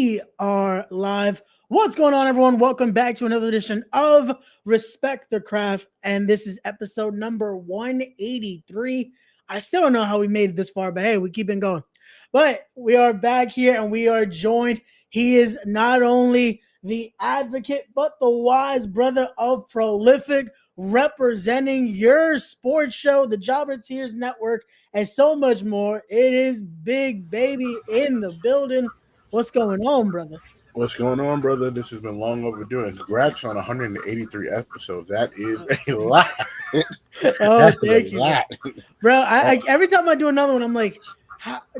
We are live. What's going on, everyone? Welcome back to another edition of Respect the Craft. And this is episode number 183. I still don't know how we made it this far, but hey, we keep it going. But we are back here and we are joined. He is not only the advocate, but the wise brother of Prolific, representing your sports show, the Jobber Tears Network, and so much more. It is Big Baby in the building. What's going on, brother? What's going on, brother? This has been long overdue. And congrats on 183 episodes. That is a lot. Oh, thank you, bro. I every time I do another one, I'm like,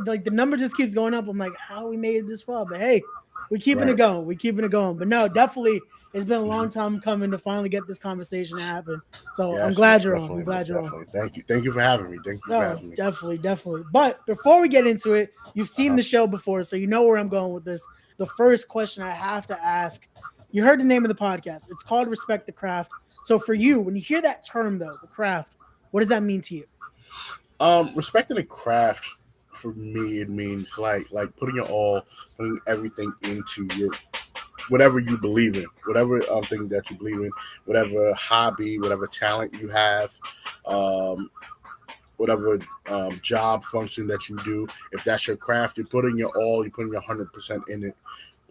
like the number just keeps going up. I'm like, how we made it this far? But hey, we're keeping it going. We're keeping it going. But no, definitely, it's been a long time coming to finally get this conversation to happen. So yes, I'm glad you're on. I'm glad you're on. Thank you. Thank you for having me. Thank you for having me. Definitely. But before we get into it, you've seen the show before, so you know where I'm going with this. The first question I have to ask, you heard the name of the podcast. It's called Respect the Craft. So for you, when you hear that term, though, the craft, what does that mean to you? Respecting the craft, for me, it means like putting your all, putting everything into your whatever you believe in, whatever thing that you believe in, whatever hobby, whatever talent you have, whatever job function that you do. If that's your craft, you're putting your all, you're putting your 100% in it.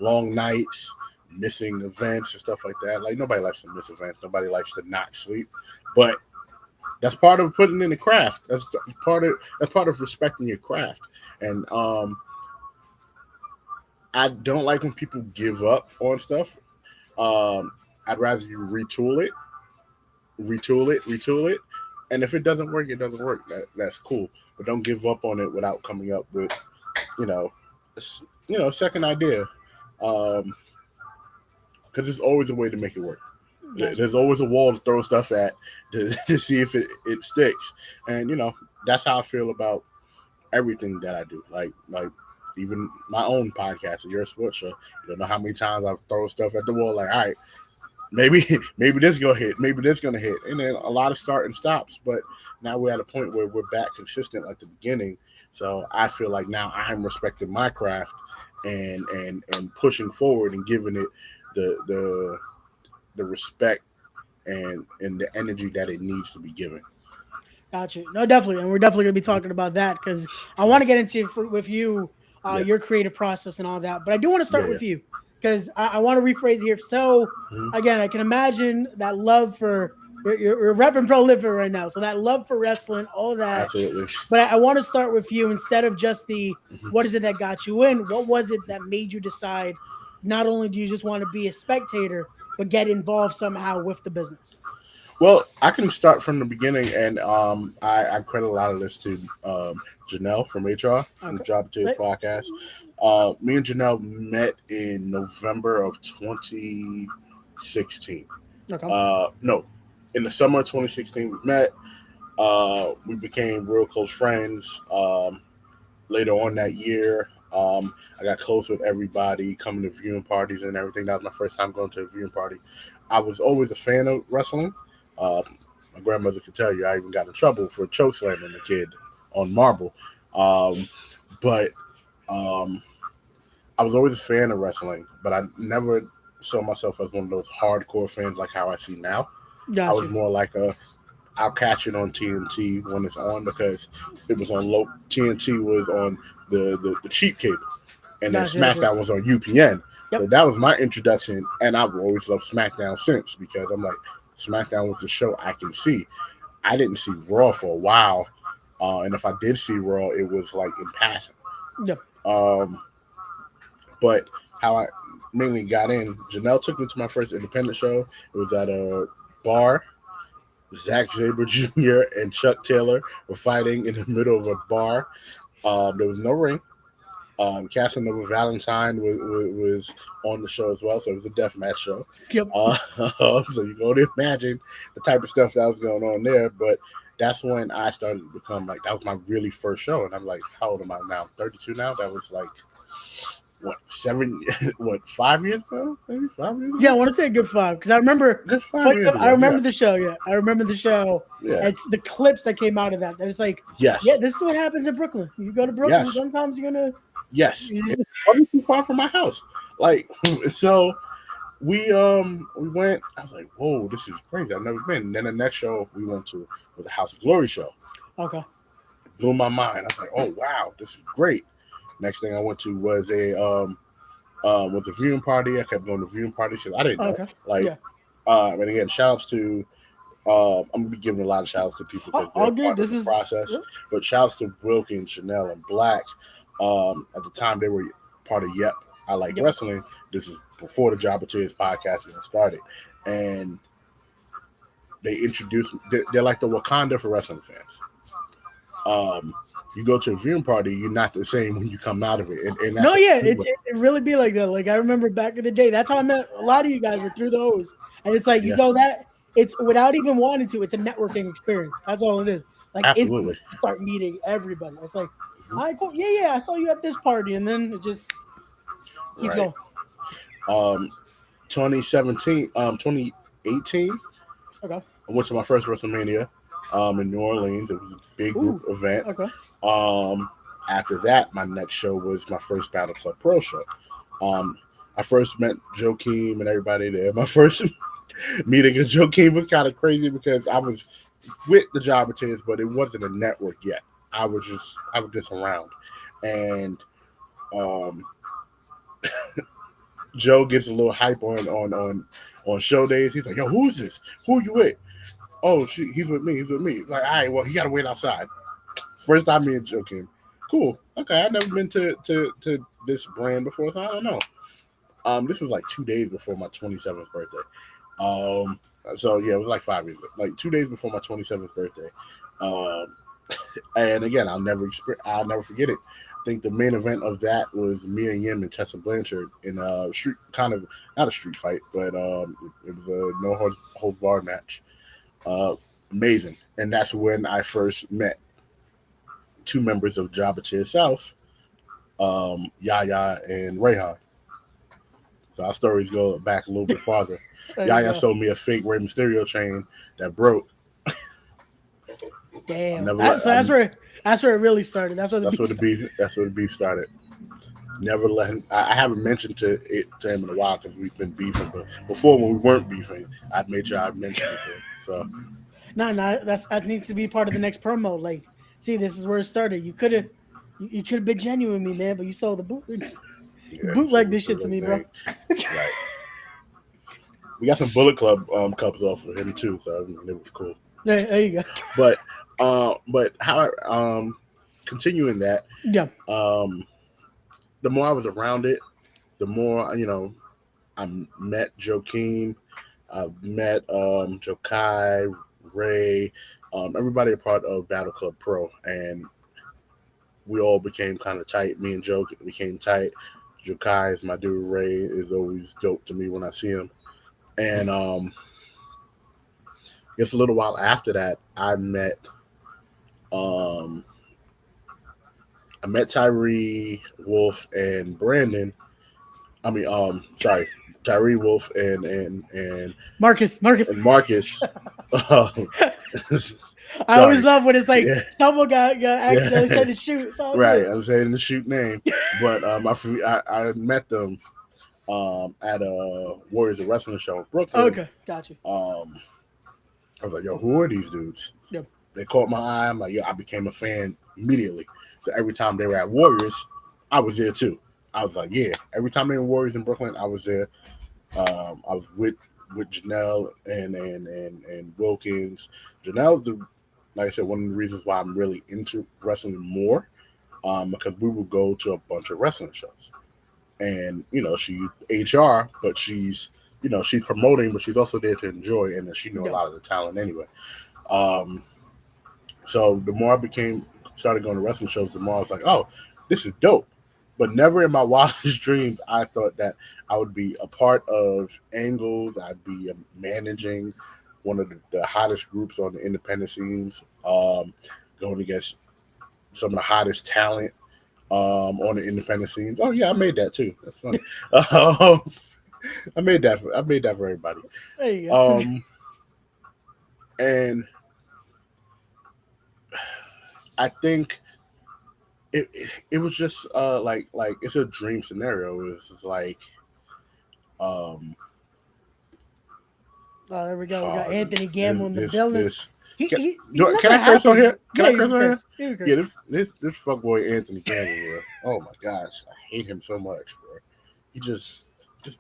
Long nights, missing events and stuff like that. Like, nobody likes to miss events. Nobody likes to not sleep. But that's part of putting in the craft. That's part of respecting your craft. And I don't like when people give up on stuff. I'd rather you retool it. And if it doesn't work, it doesn't work. That's cool. But don't give up on it without coming up with, a second idea. Because there's always a way to make it work. There's always a wall to throw stuff at to see if it sticks. And, that's how I feel about everything that I do. Like even my own podcast, Your Sports Show. You don't know how many times I've thrown stuff at the wall. Like, all right, maybe this gonna hit, maybe this gonna hit, and then a lot of start and stops. But now we're at a point where we're back consistent like the beginning. So I feel like now I'm respecting my craft and pushing forward and giving it the respect and the energy that it needs to be given. Gotcha. No, definitely, and we're definitely gonna be talking about that because I want to get into with you your creative process and all that. But I do want to start with you. Because I want to rephrase here. So, again, I can imagine that love for you're repping Prolific right now. So that love for wrestling, all that. Absolutely. But I want to start with you instead of just the what is it that got you in? What was it that made you decide not only do you just want to be a spectator, but get involved somehow with the business? Well, I can start from the beginning, and I credit a lot of this to Janelle from HR, from the Job Tears podcast. Me and Janelle met in November of 2016. Okay. No, in the summer of 2016 we met. We became real close friends. Later on that year, I got close with everybody, coming to viewing parties and everything. That was my first time going to a viewing party. I was always a fan of wrestling. My grandmother could tell you I even got in trouble for choke slamming a kid on marble. But I was always a fan of wrestling, but I never saw myself as one of those hardcore fans like how I see now. Gotcha. I was more like I'll catch it on TNT when it's on because it was on low. TNT was on the cheap cable, and then SmackDown was on UPN. Yep. So that was my introduction, and I've always loved SmackDown since because I'm like, SmackDown was the show I can see. I didn't see Raw for a while, and if I did see Raw, it was like in passing. Yep. But how I mainly got in, Janelle took me to my first independent show. It was at a bar. Zack Sabre Jr. and Chuck Taylor were fighting in the middle of a bar. There was no ring. Casanova Valentine was on the show as well, so it was a deathmatch show. Yep. So you can only imagine the type of stuff that was going on there. But that's when I started to become like, that was my really first show. And I'm like, how old am I now? 32 now? That was like, 5 years ago? Maybe 5 years ago? Yeah, I want to say a good 5 because I remember. I remember the show. Yeah, I remember the show. Yeah, it's the clips that came out of that. That it's like, yes, yeah, this is what happens in Brooklyn. You go to Brooklyn, sometimes you're gonna Yes, it wasn't too far from my house. Like, so we went. I was like, whoa, this is crazy. I've never been. And then the next show we went to was the House of Glory show. Okay. It blew my mind. I was like, oh wow, this is great. Next thing I went to was a viewing party. I kept going to viewing parties. I didn't know. Okay. Like, Yeah. and again, shouts to I'm gonna be giving a lot of shouts to people because they're All good. part of This the is. process. But shouts to Wilkins, Chanel, and Black. At the time, they were part of Yep. I Like Yep. Wrestling. This is before the Job of Tears podcast even started, and they introduced. They're like the Wakanda for wrestling fans. Um, you go to a viewing party, you're not the same when you come out of it, and that's No, yeah, it really be like that. Like I remember back in the day, that's how I met a lot of you guys were through those, and it's like you yeah, go that it's without even wanting to. It's a networking experience. That's all it is. Like instantly absolutely you start meeting everybody. It's like, Mhm. all right, cool. Yeah, I saw you at this party, and then it just keeps Right. going. 2017, 2018. Okay. I went to my first WrestleMania in New Orleans. It was a big group Ooh. event. Okay. Um, After that, my next show was my first Battle Club Pro show. Um, I first met Joakim and everybody there. My first meeting with Joakim was kind of crazy because I was with the Jobbertons, but it wasn't a network yet. I was just around, and um, Joe gets a little hype on show days. He's like, "Yo, who's this? Who are you with?" Oh, he's with me. He's with me. Like, all right, well, he got to wait outside. First time me and Joe came. Cool. Okay, I've never been to this brand before, so I don't know. This was like 2 days before my 27th birthday. Um, so yeah, it was like 5 years, like 2 days before my 27th birthday. Um, and again, I'll never forget it. I think the main event of that was Mia Yim and Tessa Blanchard in a street, kind of not a street fight, but it was a no hold bar match. Uh, Amazing, and that's when I first met two members of Jabba Cheer South, Yaya and Rayhan. So our stories go back a little bit farther. There you Yaya go. sold me a fake Rey Mysterio chain that broke. I Damn. never let. That's where it really started. That's where the That's beef where the started. beef. That's where the beef started. Never let him. I haven't mentioned to him in a while because we've been beefing. But before, when we weren't beefing, I'd made sure I mentioned it to him. So No, that needs to be part of the next promo. Like, see, this is where it started. You could have been genuine with me, man, but you sold the boot. You yeah, he bootleg sold this the shit to bootleg me, bro. thing. Right. We got some Bullet Club cups off of him too, so it was cool. There you go. But how continuing that, Yeah. um, the more I was around it, the more I met Joaquin, I met Jokai, Ray, everybody a part of Battle Club Pro, and we all became kind of tight. Me and Joe became tight. Jokai is my dude. Ray is always dope to me when I see him. And just a little while after that, um, I met Tyree Wolf and Brandon. I mean, sorry, Tyree Wolf and Marcus. Marcus. Um, I always sorry, love when it's like yeah, someone got accidentally yeah, said to shoot. It's all right. good. I'm saying the shoot name, but I met them at a Warriors of Wrestling show in Brooklyn. Okay, got you. Um, I was like, yo, who are these dudes? Yeah. They caught my eye. I'm like, yo, I became a fan immediately. So every time they were at Warriors, I was there too. I was like, yeah. Every time they were Warriors in Brooklyn, I was there. I was with Janelle and Wilkins. Janelle's like I said, one of the reasons why I'm really into wrestling more. Because we would go to a bunch of wrestling shows, and she HR, but she's promoting, but she's also there to enjoy, and she knew a Yeah. lot of the talent anyway. Um, so the more I started going to wrestling shows, the more I was like, oh, this is dope. But never in my wildest dreams I thought that I would be a part of Angles. I'd be managing one of the hottest groups on the independent scenes, going against some of the hottest talent on the independent scenes. Oh yeah, I made that too. That's funny. um, I made that for everybody. There you go. Um, and I think it was just like it's a dream scenario. It was like um Oh, there we go. We got Anthony Gamble in the this building. this He's can never I curse on happy. here? Can Yeah, I you curse can on here? curse. You can curse. Yeah, this fuckboy Anthony Gamble, bro. Oh my gosh, I hate him so much, bro. He just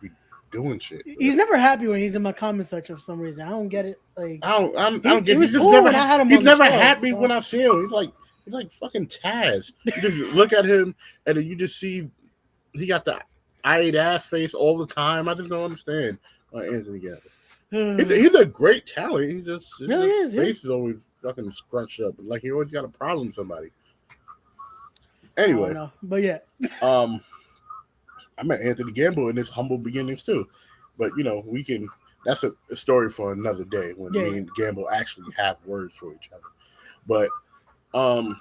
be doing shit, bro. He's never happy when he's in my comment section for some reason. I don't get it. Like I don't he get. was cool when I had him He's on the never show. happy So. when I see him. He's like fucking Taz. You just look at him and then you just see he got the I ate ass face all the time. I just don't understand Anthony Gamble. He's a great talent. Really his is. face is always fucking scrunched up. Like he always got a problem with somebody. I Anyway, don't know, but yeah. I met Anthony Gamble in his humble beginnings too. But we can. That's a story for another day when me and Gamble actually have words for each other. But and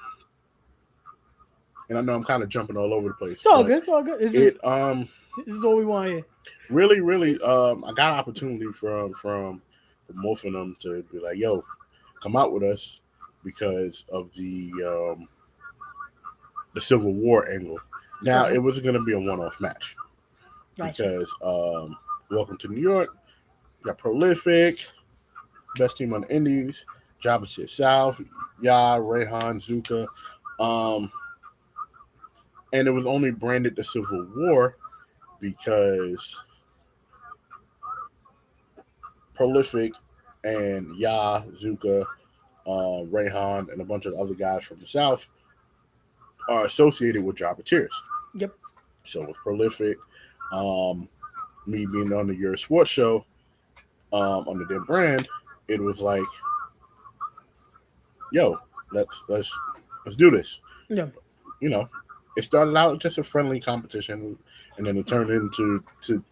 I know I'm kind of jumping all over the place. It's all good. It's all good. This is what we want here. Really, I got an opportunity from most of them to be like, yo, come out with us because of the Civil War angle. Now it wasn't going to be a one-off match because Welcome to New York, you got Prolific, best team on the Indies, Jabba Shit South, Rayhan, Zuka, and it was only branded the Civil War because Prolific and Zuka, Rayhan, and a bunch of other guys from the South are associated with Jabba Tears. Yep. So with Prolific, me being on the Euro Sports Show, under their brand, it was like, yo, let's do this. Yeah. It started out just a friendly competition, and then it turned into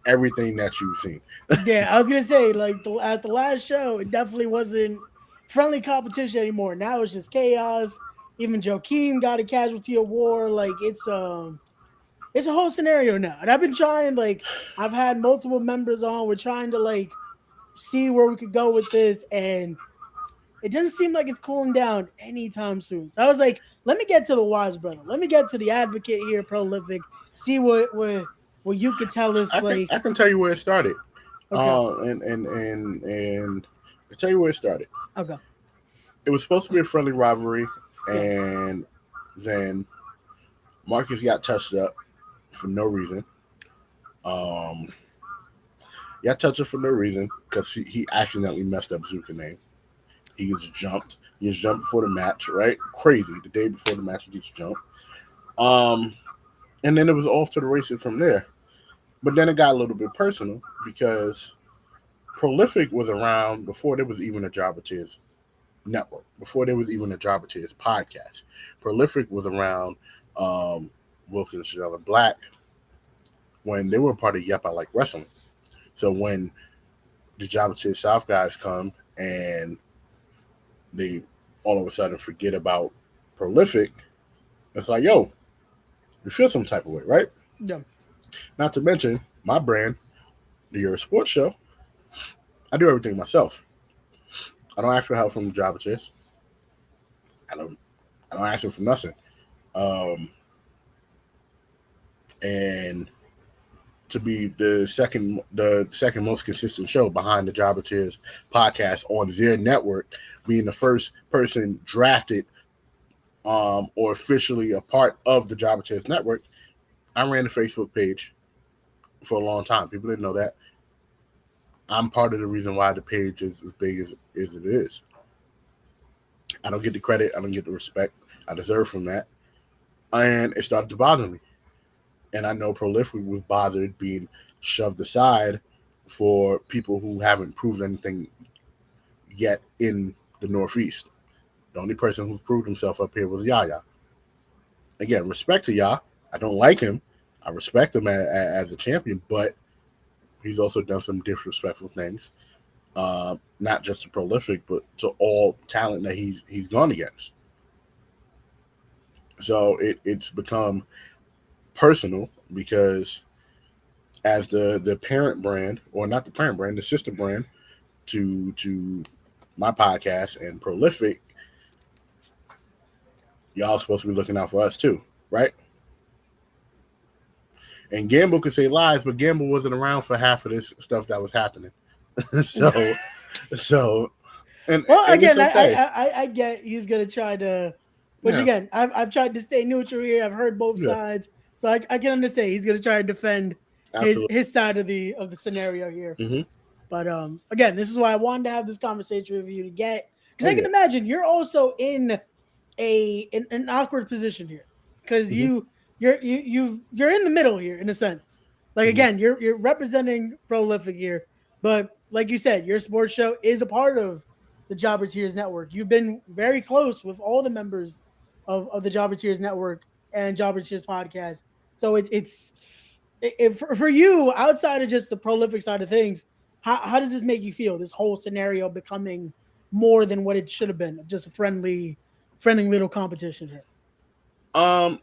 everything that you've seen. Yeah, I was gonna say at the last show, it definitely wasn't friendly competition anymore. Now it's just chaos. Even Joakim got a casualty of war. Like it's a whole scenario now. And I've been trying. I've had multiple members on. We're trying to see where we could go with this, and it doesn't seem like it's cooling down anytime soon. So I was like, let me get to the wise brother. Let me get to the advocate here, Prolific. See what you could tell us. I can tell you where it started. Okay. And I tell you where it started. Okay. It was supposed to be a friendly rivalry, and then Marcus got touched up for no reason. Got touched up for no reason because he accidentally messed up Zuka's name. He gets jumped. He gets jumped before the match, right? Crazy. The day before the match, he gets jumped. And then it was off to the races from there. But then it got a little bit personal because Prolific was around before there was even a Jabba Tears network, before there was even a Jabba Tears podcast. Prolific was around Wilkins, Chanel, Black when they were part of Yep, I Like Wrestling. So when the Jabba Tears South guys come and they all of a sudden forget about Prolific, it's like, yo, you feel some type of way, right? Yeah. Not to mention my brand, the Euro Sports Show. I do everything myself. I don't ask for help from Jabba Tears. I don't ask them for nothing. And to be the second most consistent show behind the Jabba Tears podcast on their network, being the first person drafted or officially a part of the Jabba Tears network, I ran the Facebook page for a long time. People didn't know that. I'm part of the reason why the page is as big as it is. I don't get the credit. I don't get the respect I deserve from that. And it started to bother me. And I know Prolific was bothered being shoved aside for people who haven't proved anything yet in the Northeast. The only person who's proved himself up here was Yaya. Again, respect to Yaya. I don't like him. I respect him as a champion, but he's also done some disrespectful things. Not just to Prolific, but to all talent that he's gone against. So it's become personal because as the parent brand, or not the parent brand, the sister brand to my podcast and Prolific, y'all supposed to be looking out for us too. right? And Gamble could say lies, but Gamble wasn't around for half of this stuff that was happening. so, so, Well, and it's again, okay. I get he's gonna try to, which Yeah, again, I've tried to stay neutral here. I've heard both yeah, sides, so I can understand he's gonna try to defend absolutely. his side of the scenario here. Hmm. But again, this is why I wanted to have this conversation with you to get, because Oh I can yeah. imagine you're also in an awkward position here, because Hmm. you're in the middle here in a sense. Like Hmm. again, you're representing Prolific here, but like you said, your sports show is a part of the Jobber Tears Network. You've been very close with all the members of the Jobber Tears Network and Jobber Tears podcast. So for you outside of just the prolific side of things, how does this make you feel? This whole scenario becoming more than what it should have been, just a friendly little competition here. Um,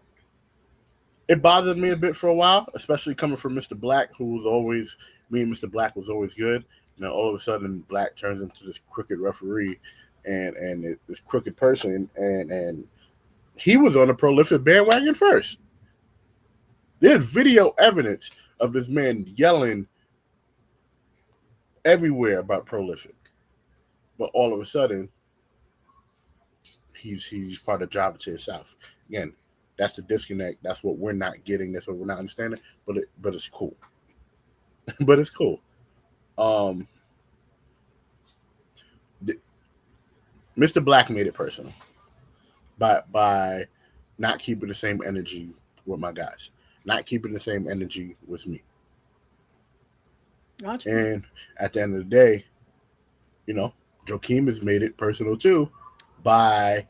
it bothered me a bit for a while, especially coming from Mr. Black, who was always me and Mr. Black was always good. All of a sudden, Black turns into this crooked referee and this crooked person, and he was on the prolific bandwagon first. There's video evidence of this man yelling everywhere about prolific, but all of a sudden, he's part of Java to himself. Again, that's the disconnect. That's what we're not getting. That's what we're not understanding. But it's cool. but it's cool. Um, the, Mr. Black made it personal by not keeping the same energy with my guys, not keeping the same energy with me. Gotcha. And at the end of the day, Joakim has made it personal too by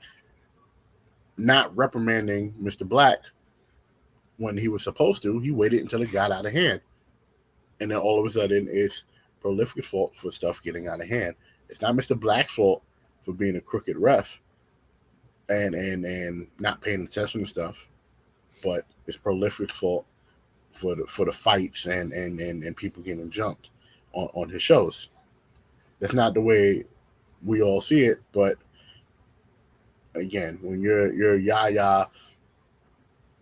not reprimanding Mr. Black when he was supposed to. He waited until it got out of hand. And then all of a sudden it's Prolific's fault for stuff getting out of hand. It's not Mr. Black's fault for being a crooked ref and not paying attention to stuff, but it's Prolific's fault for the fights and people getting jumped on his shows. That's not the way we all see it, but again, when you're Yaya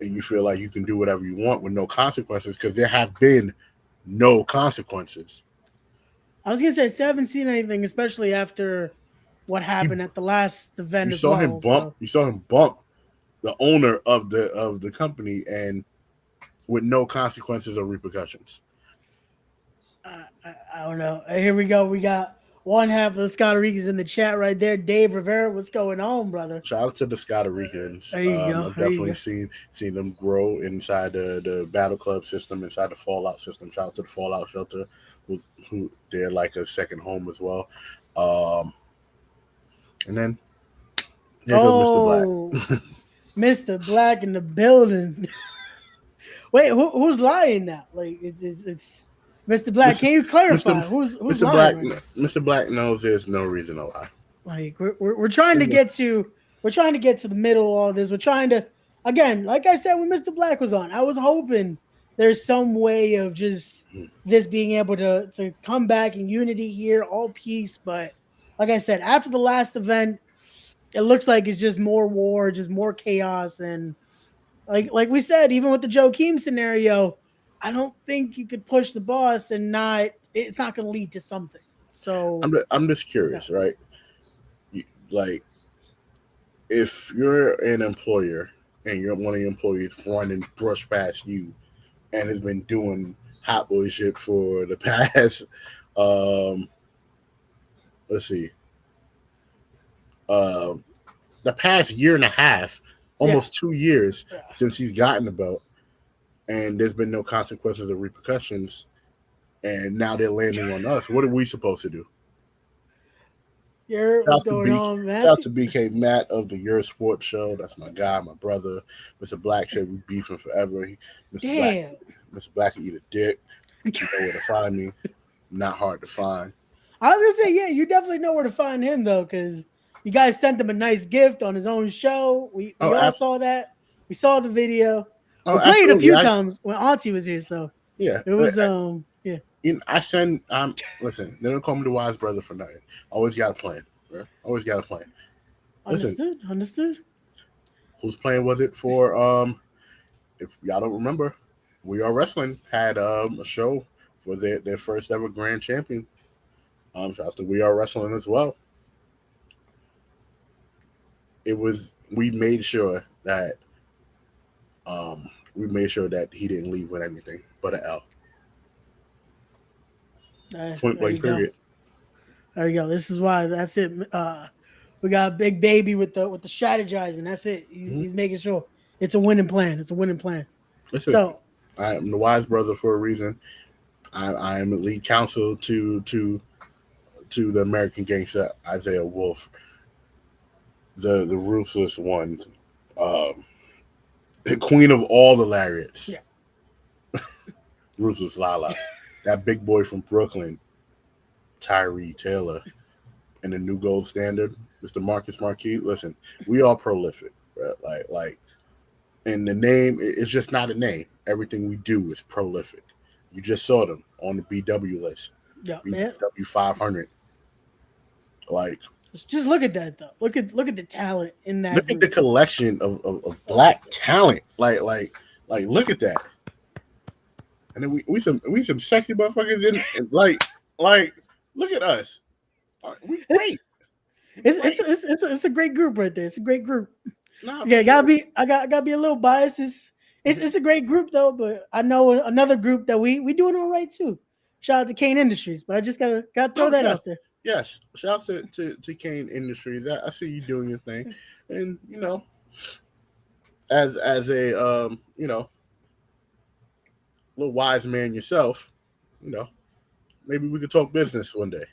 and you feel like you can do whatever you want with no consequences, because there have been no consequences. I was gonna say I still haven't seen anything, especially after what happened at the last event You as saw well. him bump. So. You saw him bump the owner of the company, and with no consequences or repercussions. I don't know. Here we go. We got one half of the Scott Ricans in the chat right there. Dave Rivera, what's going on, brother? Shout out to the Scott Ricans. There you go. I've definitely seen them grow inside the battle club system, inside the Fallout system. Shout out to the Fallout shelter, who they're like a second home as well. And then here goes Mr. Black. Mr. Black in the building. Wait, who's lying now? Like it's Mr. Black. Can you clarify who's Mr. lying? Black? Right Mr. Black knows there's no reason to lie. like we're trying to get to the middle of all this. We're trying to, again, like I said when Mr. Black was on, I was hoping there's some way of just this being able to come back in unity here, all peace. But like I said, after the last event, it looks like it's just more war, just more chaos, and like we said, even with the Joakim scenario, I don't think you could push the boss and it's not going to lead to something. So I'm just curious, right? Like, if you're an employer and you're one of your employees running brush past you and has been doing hot boy shit for the past, let's see, the past year and a half, almost 2 years since he's gotten the belt, and there's been no consequences or repercussions, and now they're landing on us. What are we supposed to do? What's going on, Matt? Shout out to BK Matt of the Your Sports Show. That's my guy, my brother. Mr. Black said we beefing forever. Mr. Black can eat a dick. You know where to find me. Not hard to find. I was gonna say, yeah, you definitely know where to find him though, because you guys sent him a nice gift on his own show. We all saw that. We saw the video. We played a few times when Auntie was here, so yeah, it was yeah. I send listen, they don't call me the wise brother for nothing. Always got a plan, bro. Always got a plan. Understood. Whose plan was it for if y'all don't remember, We Are Wrestling had a show for their first ever grand champion. Shout out to We Are Wrestling as well. We made sure that he didn't leave with anything but an L. Point There you blank go. period. There you go. This is why. That's it. We got a big baby with the strategizing. That's it. Mm-hmm. He's making sure it's a winning plan. It's a winning plan. Listen, So I am the wise brother for a reason. I am lead counsel to the American gangster Isaiah Wolf, the ruthless one, um, the queen of all the lariats, yeah, ruthless Lala, that big boy from Brooklyn, Tyree Taylor, and the new gold standard, Mr. Marcus Marquis. Listen, we are prolific, bro. And the name, it's just not a name. Everything we do is prolific. You just saw them on the BW list, yeah, man. BW 500. Like, Just look at that though. Look at the talent in that look at the group. collection of black talent. Like, look at that. And then we some sexy motherfuckers and like, look at us. We great. It's a great group right there. It's a great group. Nah, Yeah, sure. I gotta be a little biased. It's a great group though, but I know another group that we doing all right too. Shout out to Kane Industries, but I just gotta throw that Yes. out there. Yes. Shout out to Kane Industries. I see you doing your thing. And as a little wise man yourself, maybe we could talk business one day.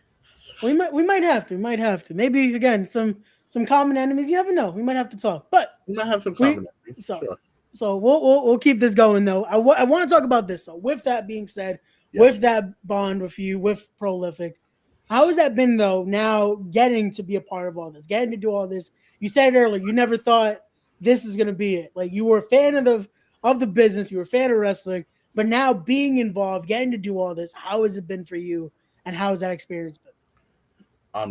We might have to. Maybe again some common enemies. You never know. We might have to talk. But We might have some we common. so Sure. so we'll keep this going though. I want to talk about this. So with that being said, Yes. with that bond with you, with Prolific, how has that been though? Now getting to be a part of all this, getting to do all this. You said it earlier. You never thought this is gonna be it. Like you were a fan of the business. You were a fan of wrestling, but now being involved, getting to do all this. How has it been for you? And how has that experience been?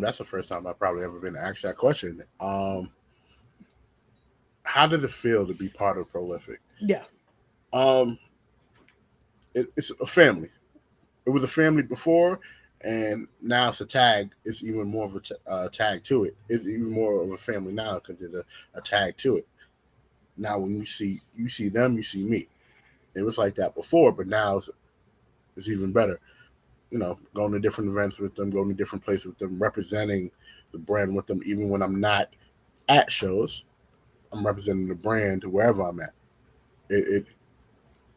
That's the first time I've probably ever been asked that question. How does it feel to be part of Prolific? Yeah. Um, it's a family. It was a family before, and now it's a tag. It's even more of a tag to it. It's even more of a family now because there's a tag to it. Now, when you see them, you see me. It was like that before, but now it's even better. Going to different events with them, going to different places with them, representing the brand with them, even when I'm not at shows. I'm representing the brand wherever I'm at.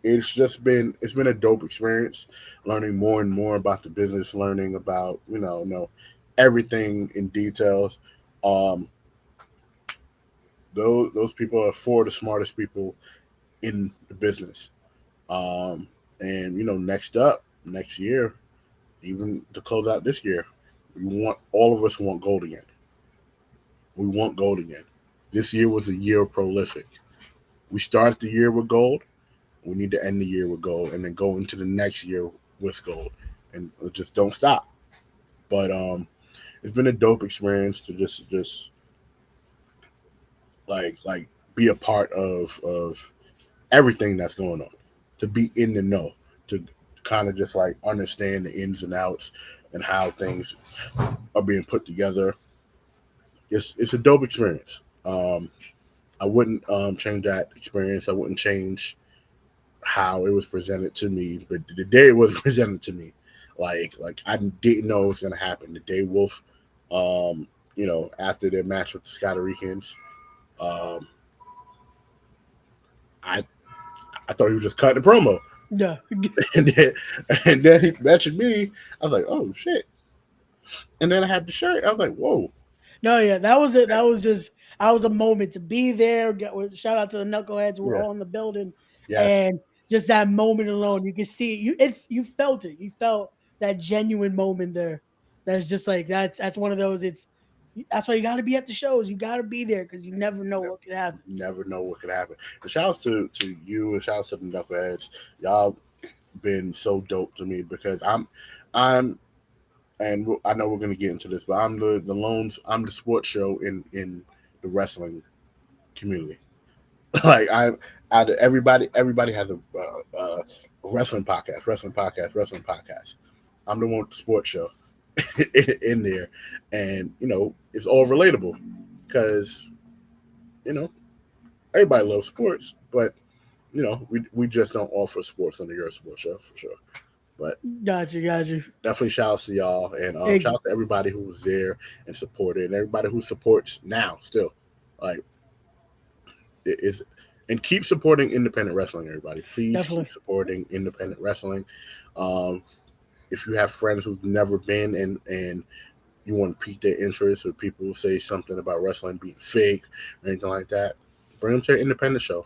It's been a dope experience, learning more and more about the business, learning about everything in details. Um, those people are four of the smartest people in the business. And next year, even to close out this year, all of us want gold again. We want gold again. This year was a year of prolific. We started the year with gold. We need to end the year with gold, and then go into the next year with gold, and just don't stop. But it's been a dope experience to just like be a part of everything that's going on, to be in the know, to kind of just like understand the ins and outs and how things are being put together. It's a dope experience. I wouldn't change that experience. I wouldn't change how it was presented to me, but the day it was presented to me, like I didn't know it was gonna happen. The day Wolf, after their match with the Scottaricans, um, I I thought he was just cutting a promo, Yeah. and then he mentioned me. I was like, oh shit! And then I had the shirt. I was like, whoa. No, yeah, that was it. That was a moment to be there. Shout out to the knuckleheads who were Yeah. all in the building, Yes. and just that moment alone, you can see you felt it. You felt that genuine moment there. That's just like that's one of those. That's why you got to be at the shows. You got to be there because you never know what could happen. Never know what could happen. And shout outs to you and shout outs to the knuckleheads. Y'all been so dope to me because I'm and I know we're gonna get into this, but I'm the sports show in the wrestling community. Like I'm out of everybody has a wrestling podcast. I'm the one with the sports show in there, and it's all relatable because you know everybody loves sports, but we just don't offer sports on the Your Sports Show for sure. But Got you. definitely shout out to y'all and shout Hey, out to everybody who was there and supported and everybody who supports now still. Like it is and keep supporting independent wrestling, everybody. Please definitely. keep supporting independent wrestling. Um, if you have friends who've never been and you want to pique their interest or people who say something about wrestling being fake or anything like that, bring them to an independent show.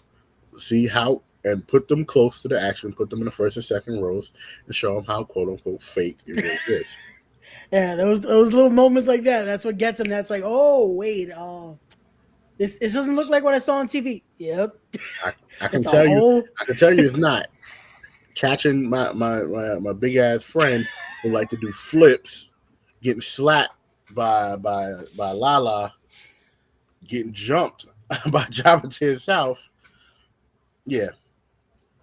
See how and put them close to the action, put them in the first and second rows, and show them how quote unquote fake it really is. Yeah, those little moments like that. That's what gets them. That's like, oh wait, this doesn't look like what I saw on TV. Yep, I, I can it's a tell you, whole. I can tell you, it's not catching my big ass friend who like to do flips, getting slapped by Lala, getting jumped by Jabba to his south. Yeah,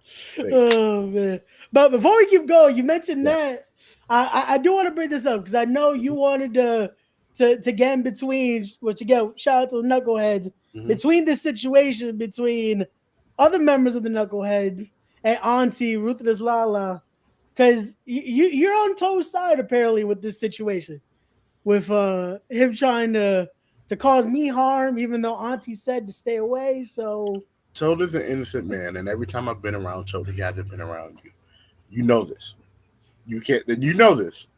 fake. Oh man! But before we keep going, you mentioned Yes. that I do want to bring this up because I know you wanted to get in between. Which again, shout out to the knuckleheads Mm-hmm. between this situation between other members of the knuckleheads and Auntie Ruthless Lala, because you're on Toe's side apparently with this situation with him trying to cause me harm, even though Auntie said to stay away. So Toad is an innocent man, and every time I've been around Toad, he hasn't been around you. You know this. You can't. You know this.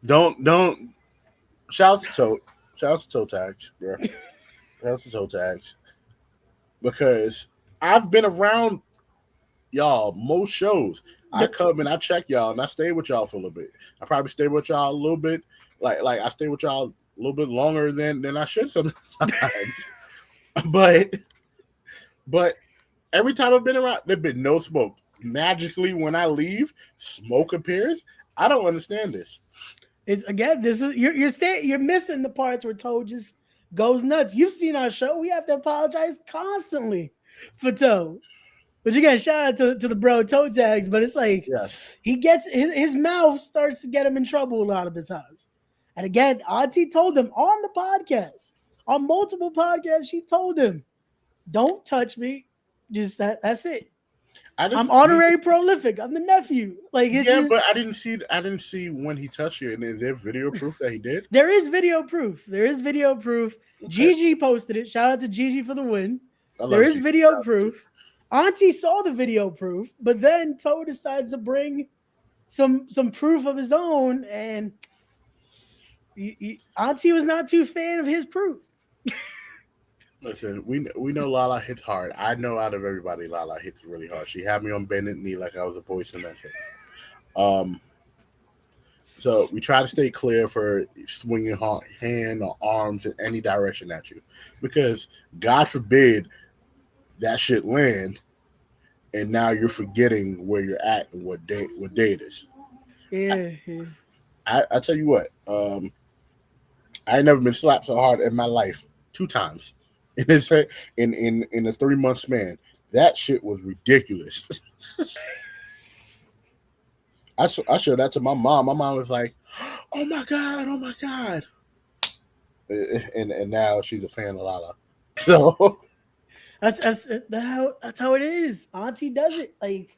Don't. Shout out to Toad. Shout out to Toe Tags, bro. Shout out to Toe Tags because I've been around y'all most shows. I come and I check y'all and I stay with y'all for a little bit. I probably stay with y'all a little bit, like I stay with y'all a little bit longer than I should sometimes. but but every time I've been around, there's been no smoke. Magically, when I leave, smoke appears. I don't understand this. it's again, this is you're missing the parts where Toe just goes nuts. You've seen our show. We have to apologize constantly for Toe. But again, shout out to the bro Toe Tags. But it's like Yes, he gets his mouth starts to get him in trouble a lot of the times. And again, Auntie told him on the podcast, on multiple podcasts, she told him, "Don't touch me. Just that's it. I I'm just honorary prolific. I'm the nephew. Like it's yeah, just but I didn't see when he touched you. And is there video proof that he did? there is video proof. There is video proof. Okay, Gigi posted it. Shout out to Gigi for the win. I There love is you. video proof. Auntie saw the video proof, but then Toe decides to bring some proof of his own, and Auntie was not too fan of his proof. Listen, we know Lala hits hard. I know out of everybody, Lala hits really hard. She had me on bended knee like I was a boy cementer. Um, so we try to stay clear for swinging hand or arms in any direction at you, because God forbid that shit land, and now you're forgetting where you're at and what day it is. Yeah, yeah. I tell you what, I ain't never been slapped so hard in my life 2 times in a 3 month span. That shit was ridiculous. I showed that to my mom. My mom was like, "Oh my god, oh my god," and now she's a fan of Lala. So That's how it is. Auntie does it. Like,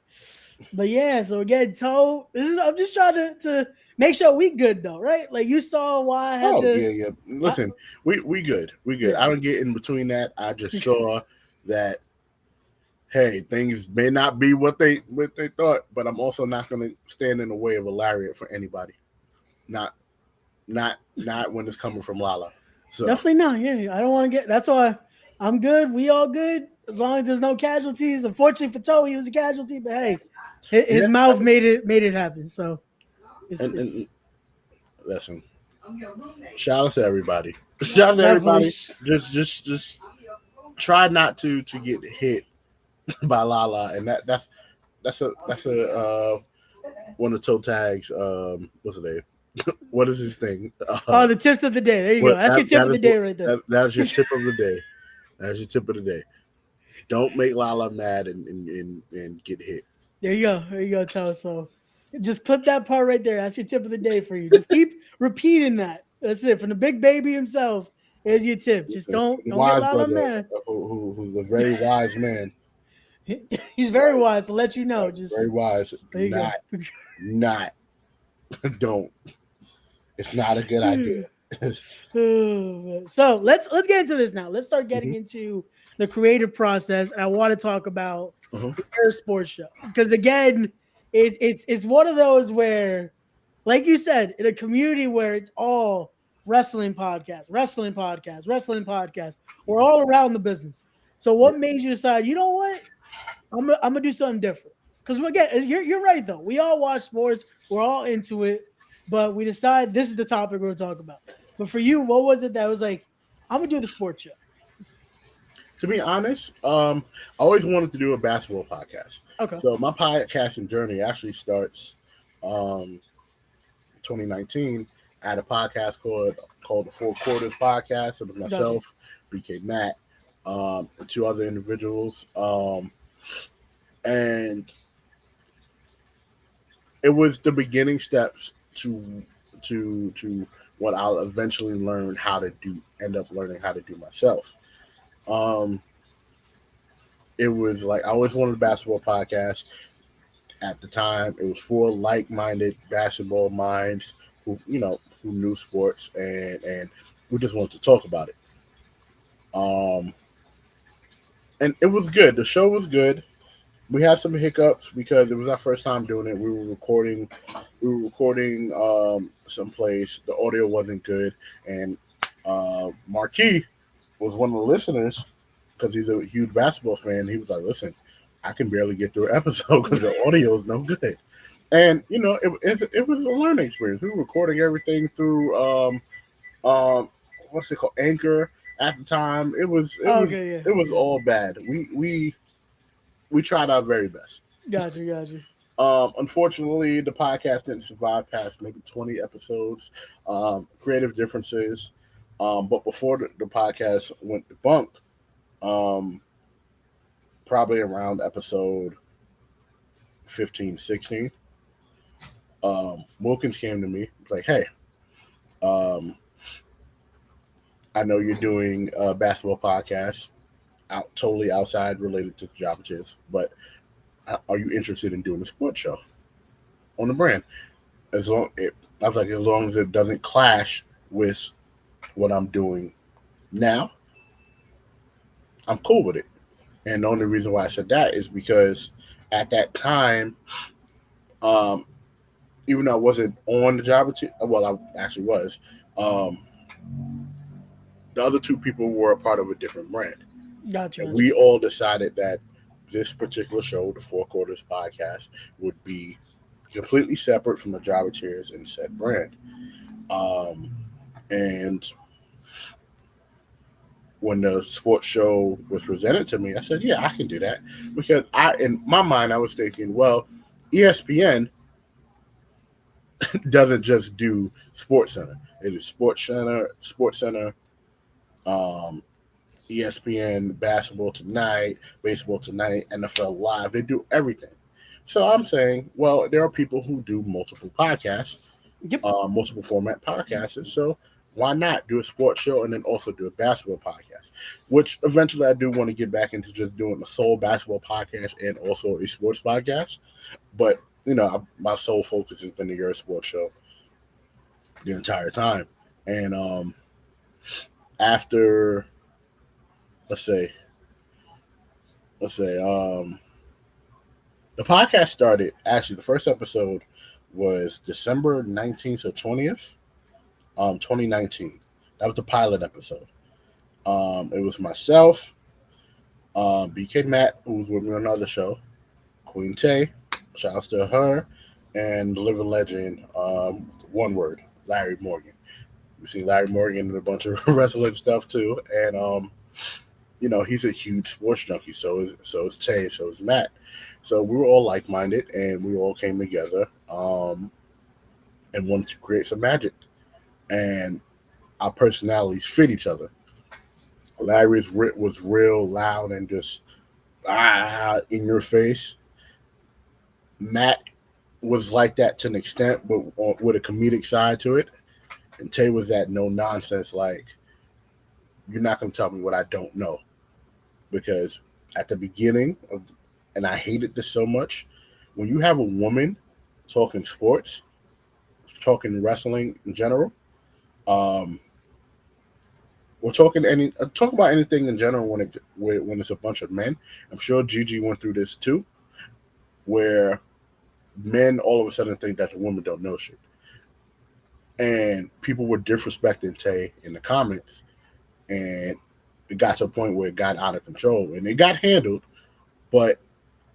but yeah. So again, Toe. I'm just trying to make sure we good though, right? Like you saw why I had oh to. yeah, yeah. Listen, we good, we good. Yeah. I don't get in between that. I just saw that. Hey, things may not be what they thought, but I'm also not going to stand in the way of a lariat for anybody. Not not when it's coming from Lala. So Definitely not. Yeah, I don't want to get. That's why I'm good. We all good as long as there's no casualties. Unfortunately for Toe, he was a casualty, but hey, his yeah, mouth made it happen. So and listen, shout out to everybody. Shout out to definitely everybody. Just try not to get hit by Lala, and that's a one of Toe Tags. What's the name? What is his thing? the tips of the day. There you go. What That's your tip of the day right there. that's your tip of the day. That's your tip of the day. Don't make Lala mad and get hit. There you go. There you go, Toe. So just clip that part right there. That's your tip of the day for you. Just keep repeating that. That's it. From the big baby himself, here's your tip. Just don't get Wise Lala brother, mad. who's a very wise man. He's very wise to let you know. Very Just wise. there you Not, don't. It's not a good idea. go. So let's get into this now. Let's start getting Mhm. into the creative process, and I want to talk about Mhm. your sports show because again, it's one of those where, like you said, in a community where it's all wrestling podcast, wrestling podcast, wrestling podcast, we're all around the business. So Yeah. what made you decide? You know what? I'm gonna do something different. Because again, you're right though. We all watch sports. We're all into it, but we decide this is the topic we're gonna talk about. But for you, what was it that was like? I'm gonna do the sports show. To be honest, I always wanted to do a basketball podcast. Okay, So my podcasting journey actually starts um, 2019. I had a podcast called the Four Quarters Podcast. It was gotcha. myself, BK Matt, and two other individuals, and it was the beginning steps to what I'll eventually learn how to do. End up learning how to do myself. Um, it was like I always wanted a basketball podcast. At the time, it was for like-minded basketball minds who knew sports and who just wanted to talk about it. Um, and it was good. The show was good. We had some hiccups because it was our first time doing it. We were recording someplace. The audio wasn't good, and Marquis was one of the listeners because he's a huge basketball fan. He was like, "Listen, I can barely get through an episode because the audio is no good." And it was a learning experience. We were recording everything through what's it called, Anchor at the time. It was it was Okay, yeah, it was yeah. all bad. We tried our very best. Got you. Unfortunately, the podcast didn't survive past maybe 20 episodes. Creative differences. But before the podcast went debunked, um, probably around episode 15, 16, Wilkins came to me like, "Hey, um, I know you're doing a basketball podcast totally outside related to Java Chiz, but are you interested in doing a sports show on the brand?" I was like, as long as it doesn't clash with what I'm doing now, I'm cool with it. And the only reason why I said that is because at that time, um, even though I wasn't on the Java Chiz, well, I actually was. Um, the other two people were a part of a different brand. And Got you. we all decided that this particular show, the Four Quarters Podcast, would be completely separate from the Java Cheers and said brand. Um, and when the sports show was presented to me, I said, "Yeah, I can do that," because in my mind, I was thinking, well, ESPN doesn't just do Sports Center; it is Sports Center, um, ESPN, Basketball Tonight, Baseball Tonight, NFL Live. They do everything. So I'm saying, well, there are people who do multiple podcasts, Yep. multiple format podcasts. So why not do a sports show and then also do a basketball podcast? Which eventually I do want to get back into just doing a sole basketball podcast and also a sports podcast. But my sole focus has been the Your Sports Show the entire time. And after let's say let's say the podcast started, actually the first episode was December 19th or 20th, 2019. That was the pilot episode. It was myself, BK Matt, who was with me on another show, Queen Tay, shout out to her, and the living legend, one word, Larry Morgan. We've seen Larry Morgan in a bunch of wrestling stuff too, and he's a huge sports junkie. So is Tay, so is Matt. So we were all like minded, and we all came together and wanted to create some magic. And our personalities fit each other. Larry's was real loud and just in your face. Matt was like that to an extent, but with a comedic side to it. And Tay was that no nonsense, like, you're not going to tell me what I don't know. Because at the beginning of, and I hated this so much, when you have a woman talking sports, talking wrestling in general, um, we're talking talk about anything in general when it's a bunch of men. I'm sure Gigi went through this too, where men all of a sudden think that the women don't know shit, and people were disrespecting Tay in the comments, and it got to a point where it got out of control, and it got handled. But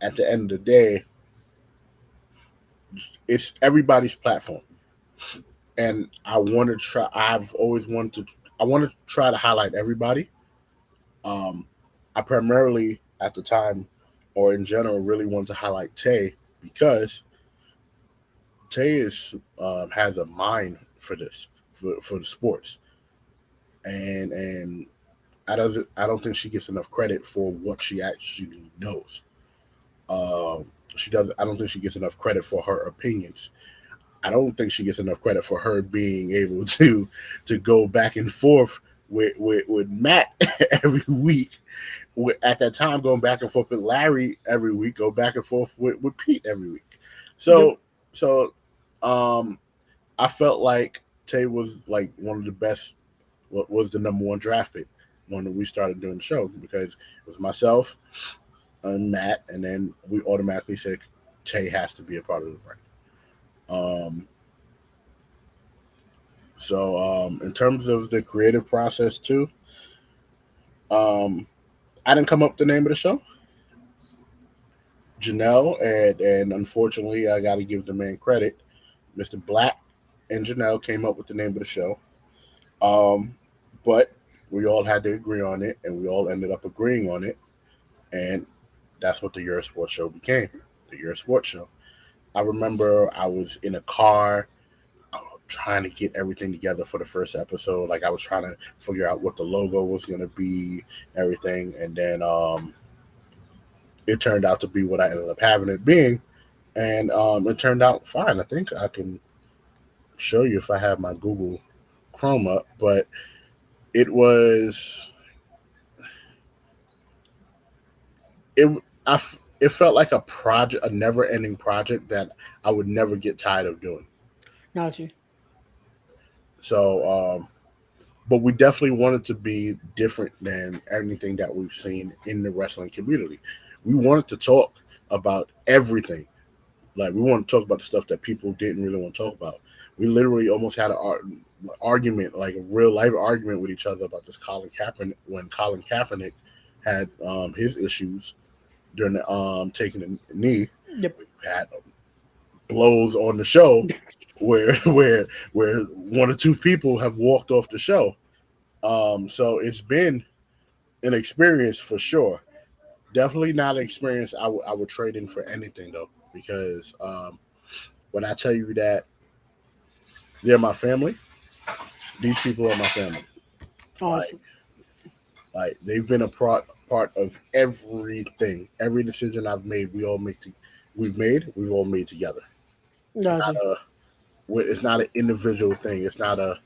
at the end of the day, it's everybody's platform, and I want to try. I've always wanted to. I want to try to highlight everybody. Um, I primarily at the time, or in general, really wanted to highlight Tay because Tay has a mind for this for the sports, and I don't think she gets enough credit for what she actually knows. She does. I don't think she gets enough credit for her opinions. I don't think she gets enough credit for her being able to go back and forth with Matt every week. At that time, going back and forth with Larry every week, go back and forth with Pete every week. So Yep. so um, I felt like Tay was like one of the best. What was the number one draft pick when we started doing the show, because it was myself and Matt, and then we automatically said Tay has to be a part of the brand. Um, in terms of the creative process too, um, I didn't come up with the name of the show. Janelle and unfortunately, I got to give the man credit. Mr. Black and Janelle came up with the name of the show. Um, but we all had to agree on it, and we all ended up agreeing on it, and that's what the Euro Sports Show became. The Euro Sports Show. I remember I was in a car trying to get everything together for the first episode. Like, I was trying to figure out what the logo was going to be, everything, and then it turned out to be what I ended up having it being, and it turned out fine. I think I can show you if I have my Google Chrome up, but it was it. It felt like a project, a never-ending project that I would never get tired of doing. Got you. So, but we definitely wanted to be different than anything that we've seen in the wrestling community. We wanted to talk about everything. Like, we want to talk about the stuff that people didn't really want to talk about. We literally almost had an argument, like a real life argument with each other about this Colin Kaepernick, when Colin Kaepernick had his issues during the taking a knee. Yep. We had blows on the show where where one or two people have walked off the show. So it's been an experience for sure. Definitely not an experience I would trade in for anything though, because when I tell you that they're my family, these people are my family. Like Awesome. they've been a part of everything, every decision I've made. We've all made together. Got Not you. a, it's not an individual thing. It's not a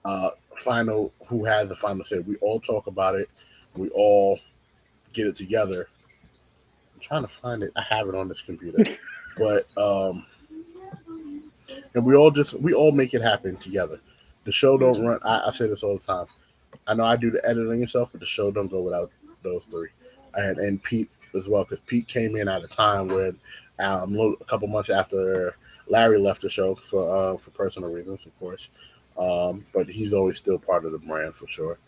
uh, final who has the final say. We all talk about it. We all get it together. I'm trying to find it. I have it on this computer, but and we all make it happen together. The show don't run. I say this all the time. I know I do the editing and stuff, but the show don't go without those three, and Pete as well, because Pete came in at a time when a couple months after Larry left the show for personal reasons, of course. But he's always still part of the brand for sure.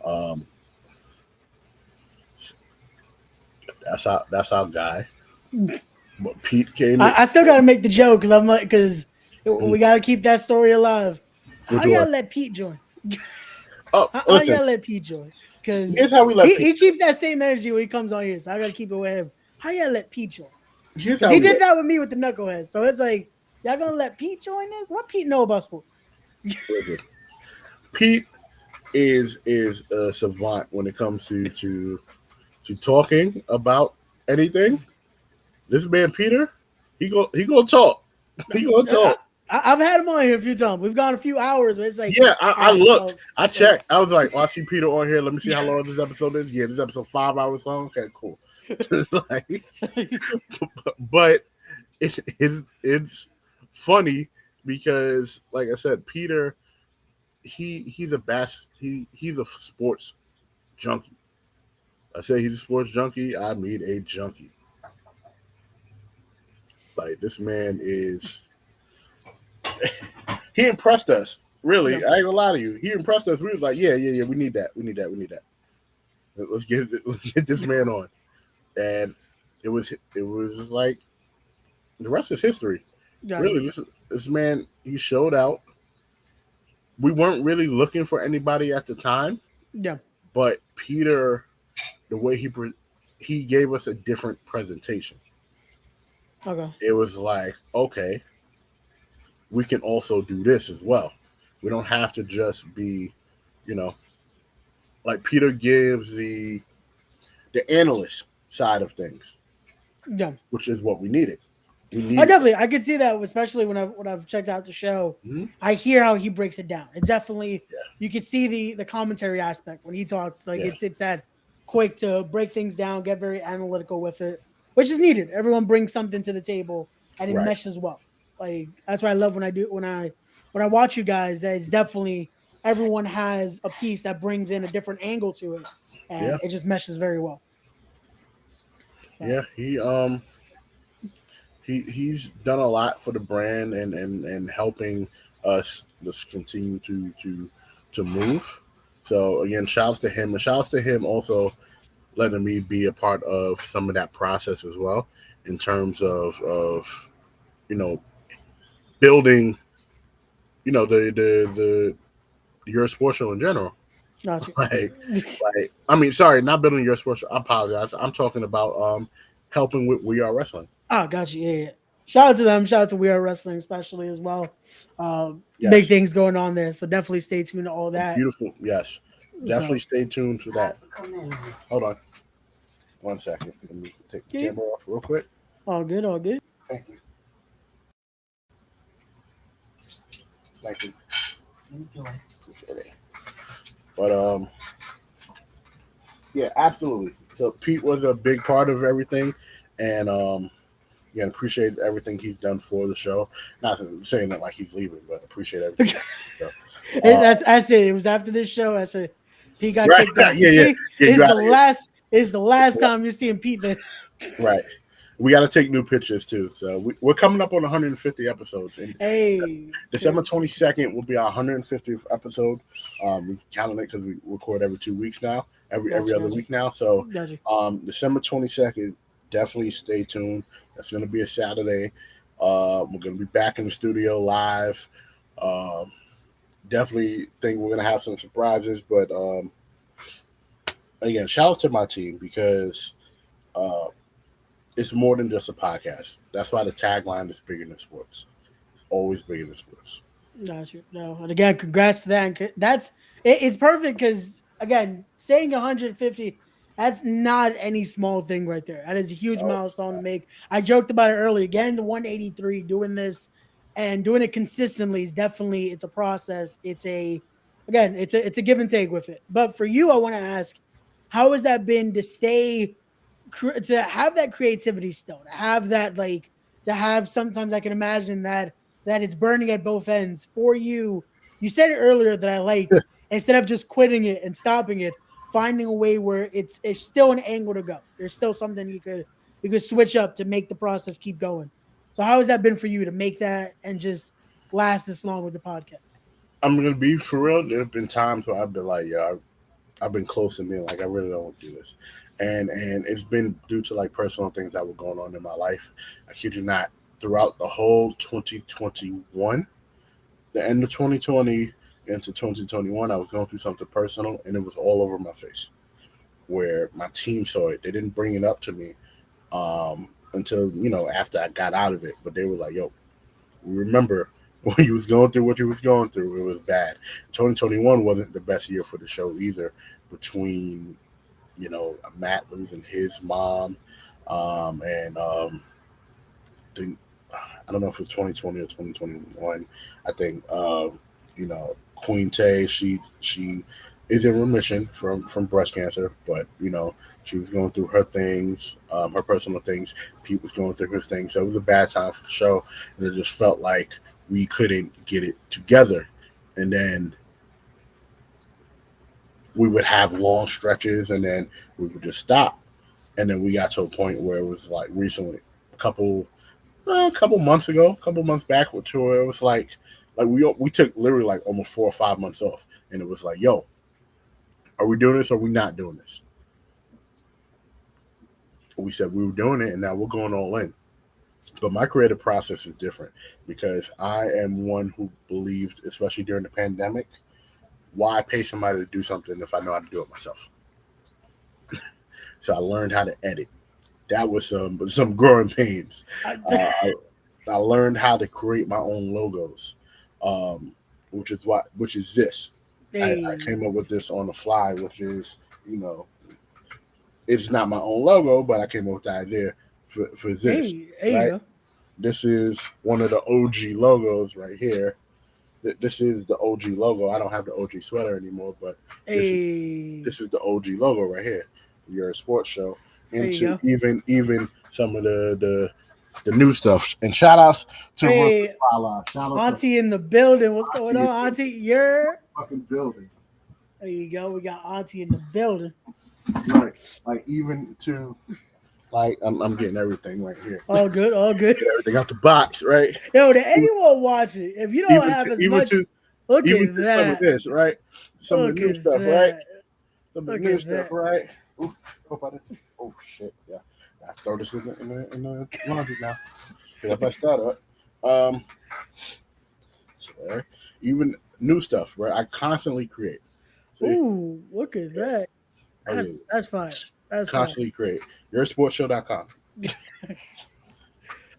Um, that's our guy. But Pete came in. I still got to make the joke because I'm like, because Mhm. we got to keep that story alive. How Which y'all one? let Pete join? Oh, How listen. y'all let Pete join? Because Here's how we let Pete. he keeps that same energy when he comes on here. So I got to keep it with him. How y'all let Pete join? Here's Because how he we did let. that with me with the knuckleheads. So it's like, y'all going to let Pete join this? What Pete know about sports? Listen. Pete is a savant when it comes to to talking about anything, this man Peter, he gonna talk. He gonna talk. I've had him on here a few times. We've gone a few hours, but it's like, yeah, I looked, I checked. Like, I was like, oh, I see Peter on here. Let me see how long this episode is. Yeah, this episode 5 hours long. Okay, cool. But it's funny because, like I said, Peter, he's a he's a sports junkie. I say he's a sports junkie. I mean a junkie. Like, this man is. He impressed us. Really, I ain't gonna lie to you. He impressed us. We was like, yeah. We need that. Let's get this man on. And it was like the rest is history. Gotcha. Really, this man, he showed out. We weren't really looking for anybody at the time. Yeah. But Peter, the way he gave us a different presentation. Okay. It was like, okay, we can also do this as well. We don't have to just be, like Peter gives the analyst side of things. Yeah. Which is what we needed. I could see that, especially when I've checked out the show. Mm-hmm. I hear how he breaks it down. It's definitely you can see the commentary aspect when he talks. Like it's that quick to break things down, get very analytical with it, which is needed. Everyone brings something to the table, and it meshes well. Like, that's what I love when I watch you guys. It's definitely everyone has a piece that brings in a different angle to it, and it just meshes very well. So. Yeah, he's done a lot for the brand and helping us just continue to move. So again, shouts to him, and shouts to him also letting me be a part of some of that process as well, in terms of building, the your sports show in general. Gotcha. like I mean, sorry, not building your sports show. I apologize. I'm talking about helping with We Are Wrestling. Oh, gotcha. Yeah. Shout out to them. Shout out to We Are Wrestling, especially as well. Big things going on there. So definitely stay tuned to all that. Beautiful. Yes. Definitely stay tuned to that. Hold on. 1 second. Let me take the camera off real quick. All good. Thank you. Appreciate it. But yeah, absolutely. So Pete was a big part of everything, and again, appreciate everything he's done for the show. Not saying that like he's leaving, but appreciate everything. I said it was after this show. I said Pete got kicked out. It's the last time you're seeing Pete there. Right. We got to take new pictures too. So we're coming up on 150 episodes. And December 22nd will be our 150th episode. We've counted it because we record every 2 weeks now, every other week now. So December 22nd, definitely stay tuned. That's going to be a Saturday. We're going to be back in the studio live. Definitely think we're going to have some surprises. But again, shout out to my team, because it's more than just a podcast. That's why the tagline is bigger than sports. It's always bigger than sports. Gotcha. No, and again, congrats to that. It's perfect because, again, saying 150, that's not any small thing right there. That is a huge milestone to make. I joked about it earlier. Getting to 183, doing this and doing it consistently is definitely, it's a process. It's a give and take with it. But for you, I want to ask, how has that been to have that creativity still, to have that, like, to have, sometimes I can imagine that it's burning at both ends for you. You said it earlier that I liked, instead of just quitting it and stopping it, finding a way where it's still an angle to go. There's still something you could switch up to make the process keep going. So how has that been for you to make that and just last this long with the podcast? I'm going to be for real. There have been times where I've been like, I've been close to being like, I really don't want to do this. And it's been due to like personal things that were going on in my life. I kid you not, throughout the whole 2021, the end of 2020 into 2021, I was going through something personal, and it was all over my face, where my team saw it. They didn't bring it up to me until, after I got out of it. But they were like, yo, we remember when you was going through what you was going through. It was bad. 2021 wasn't the best year for the show either, between Matt losing his mom, and think I don't know if it's 2020 or 2021. I think Queen Tay, she is in remission from breast cancer, but she was going through her things, her personal things. Pete was going through his things, so it was a bad time for the show, and it just felt like we couldn't get it together. And then we would have long stretches, and then we would just stop. And then we got to a point where it was like recently, a couple months ago, a couple months back, which where it was like we took literally like almost 4 or 5 months off, and it was like, yo, are we doing this or are we not doing this? We said we were doing it, and now we're going all in. But my creative process is different because I am one who believes, especially during the pandemic, why pay somebody to do something if I know how to do it myself? So I learned how to edit. That was some growing pains. I learned how to create my own logos, which is this. I came up with this on the fly, which is it's not my own logo, but I came up with the idea for this. Right? This is one of the OG logos right here. This is the OG logo. I don't have the OG sweater anymore, but this is the OG logo right here. You're a sports show. Into even some of the new stuff. And shout outs to Auntie in the building. What's going on, Auntie? You're fucking building. There you go. We got Auntie in the building. Right. Like even to I'm getting everything right here. All good. Get everything out the box, right? Yo, to anyone watching, if you don't have as much, look at that. Some of this, right? Some of the new stuff, right? Some of the new stuff, right? Ooh, oh shit! Yeah, I throw this in the laundry now because I messed that up. So, even new stuff, right? I constantly create. See? Ooh, look at that! That's fine. That's constantly create. YourSportsShow.com.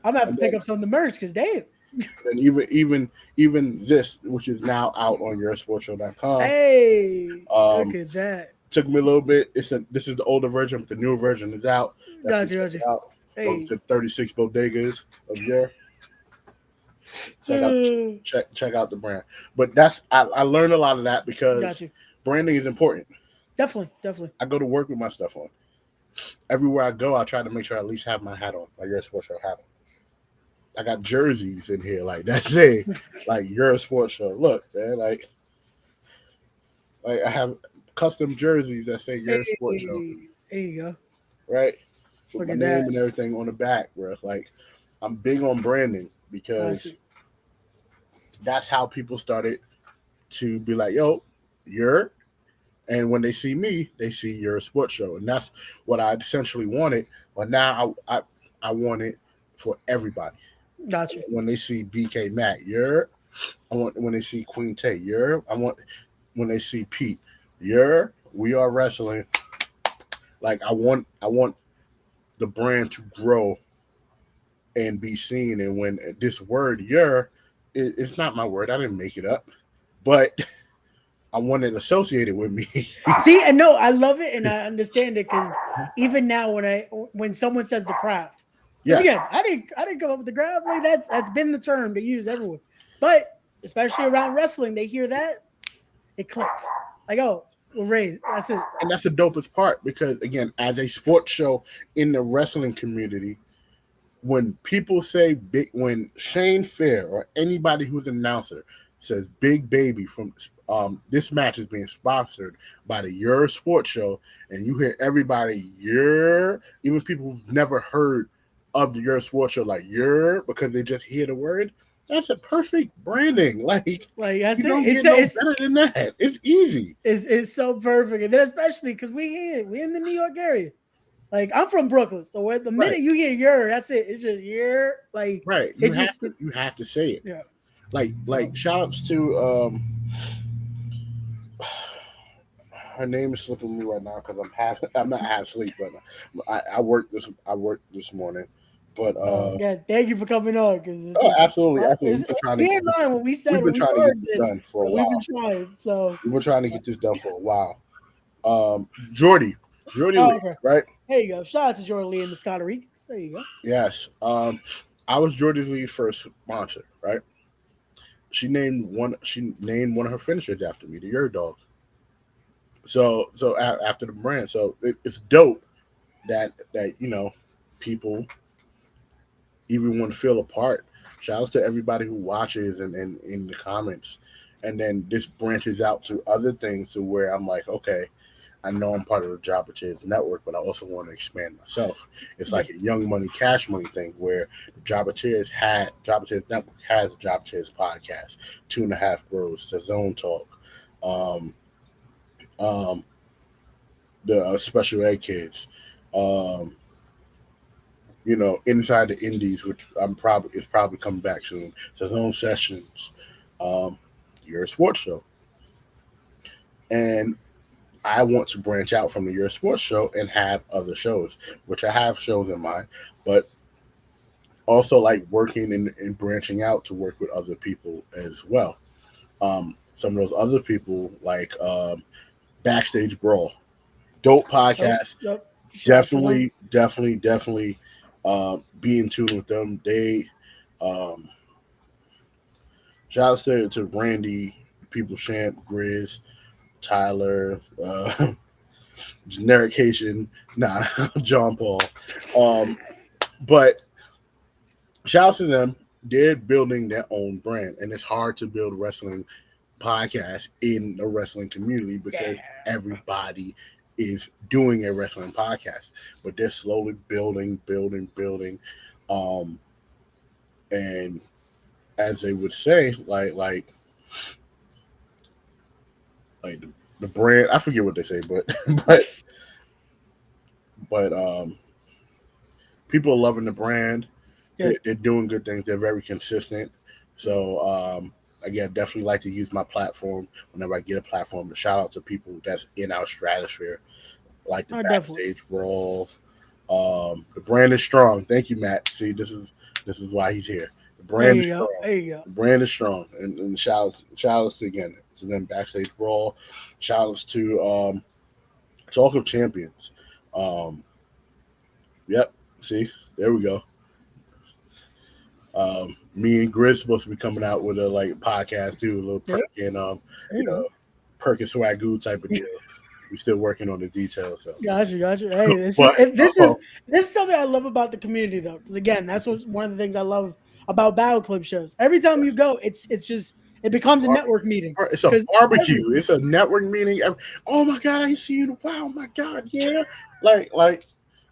I'm gonna have to pick up some of the merch because damn. And even this, which is now out on YourSportsShow.com. Hey, look at that. Took me a little bit. This is the older version, but the newer version is out. Gotcha. Out. Hey. To 36 bodegas of your. Check out the brand. But I learned a lot of that because branding is important. Definitely. I go to work with my stuff on. Everywhere I go, I try to make sure I at least have my hat on, like your sports show hat on. I got jerseys in here, like that say, like you're a sports show. Look, man, like I have custom jerseys that say you're a sports show. There you go. Right? With my name and everything on the back, bro. Like I'm big on branding because that's how people started to be like, yo, you're. And when they see me, they see you're a sports show. And that's what I essentially wanted. But now I want it for everybody. Gotcha. When they see BK Matt, when they see Queen Tay, when they see Pete, we are wrestling. Like I want the brand to grow and be seen. And when this word it's not my word. I didn't make it up. But I want it associated with me. See, and no, I love it and I understand it because even now when someone says the craft, again, I didn't come up with the craft. Like that's been the term to use everywhere. But especially around wrestling, they hear that, it clicks. Like, oh, we're raised. That's it. And that's the dopest part because again, as a sports show in the wrestling community, when people say when Shane Fair or anybody who's an announcer says Big Baby from this match is being sponsored by the Your Sports Show, and you hear everybody even people who've never heard of the Your Sports Show like because they just hear the word. That's a perfect branding. Like that's you don't get no better than that. It's easy. It's so perfect, and then especially because we in the New York area. Like I'm from Brooklyn, so the minute you hear that's it. It's just like right. You have to say it. Yeah. Like shout outs to her name is slipping me right now because I'm not half asleep right now. I worked this morning, but thank you for coming on because absolutely. We've been trying to get this done for a while. We've been trying to get this done for a while. Jordy, Jordy Oh, Lee, okay. right? There you go. Shout out to Jordan Lee and the Scotty Ricans. There you go. Yes. I was Jordy Lee's first sponsor, right? She named one of her finishers after me, the Yurt Dog. After the brand, so it's dope that people even want to feel a part. Shout outs to everybody who watches and in the comments, and then this branches out to other things to where I'm like, okay, I know I'm part of the Jabba Cheers network, but I also want to expand myself. It's Yeah. like a Young Money, Cash Money thing where the Jabba Cheers network has a Jabba Cheers podcast, Two and a Half Bros, the Zone Talk, um, um, the Special Ed Kids, um, Inside the Indies, which is probably coming back soon. The Zone Sessions, um, you're a sports show, and I want to branch out from the Your Sports Show and have other shows, which I have shows in mind, but also like working and branching out to work with other people as well. Some of those other people, like Backstage Brawl, dope Oh, podcast. yep. Shout out to them. Definitely be in tune with them. They, um, shout out to Randy, People Champ, Grizz, Tyler, generic Haitian, nah, John Paul. Um, but shout out to them. They're building their own brand, and it's hard to build wrestling podcast in the wrestling community because Yeah. everybody is doing a wrestling podcast, but they're slowly building. Um, and as they would say, like the brand, I forget what they say, but but but people are loving the brand. Yeah. They're doing good things. They're very consistent. So again, definitely like to use my platform whenever I get a platform to shout out to people that's in our stratosphere, like the I definitely. backstage brawls. The brand is strong. Thank you, Matt. See, this is why he's here. The There brand is you go. strong. There you go. The brand is strong, and shout outs to again to them backstage brawl. Shout outs to Talk of Champions. Um, yep. See, there we go. Me and Grizz supposed to be coming out with a like podcast too, a little Yep. perk and There you you know, go. perk and swagoo type of deal. We're still working on the details. So, Gotcha, gotcha. Hey, this is but this is this is something I love about the community, though. Because again, that's what one of the things I love about Battle Club shows. Every time you go, it's just it becomes a network meeting it's a because barbecue. It's a network meeting. Oh my god, I see you. Wow, my god, yeah. Like like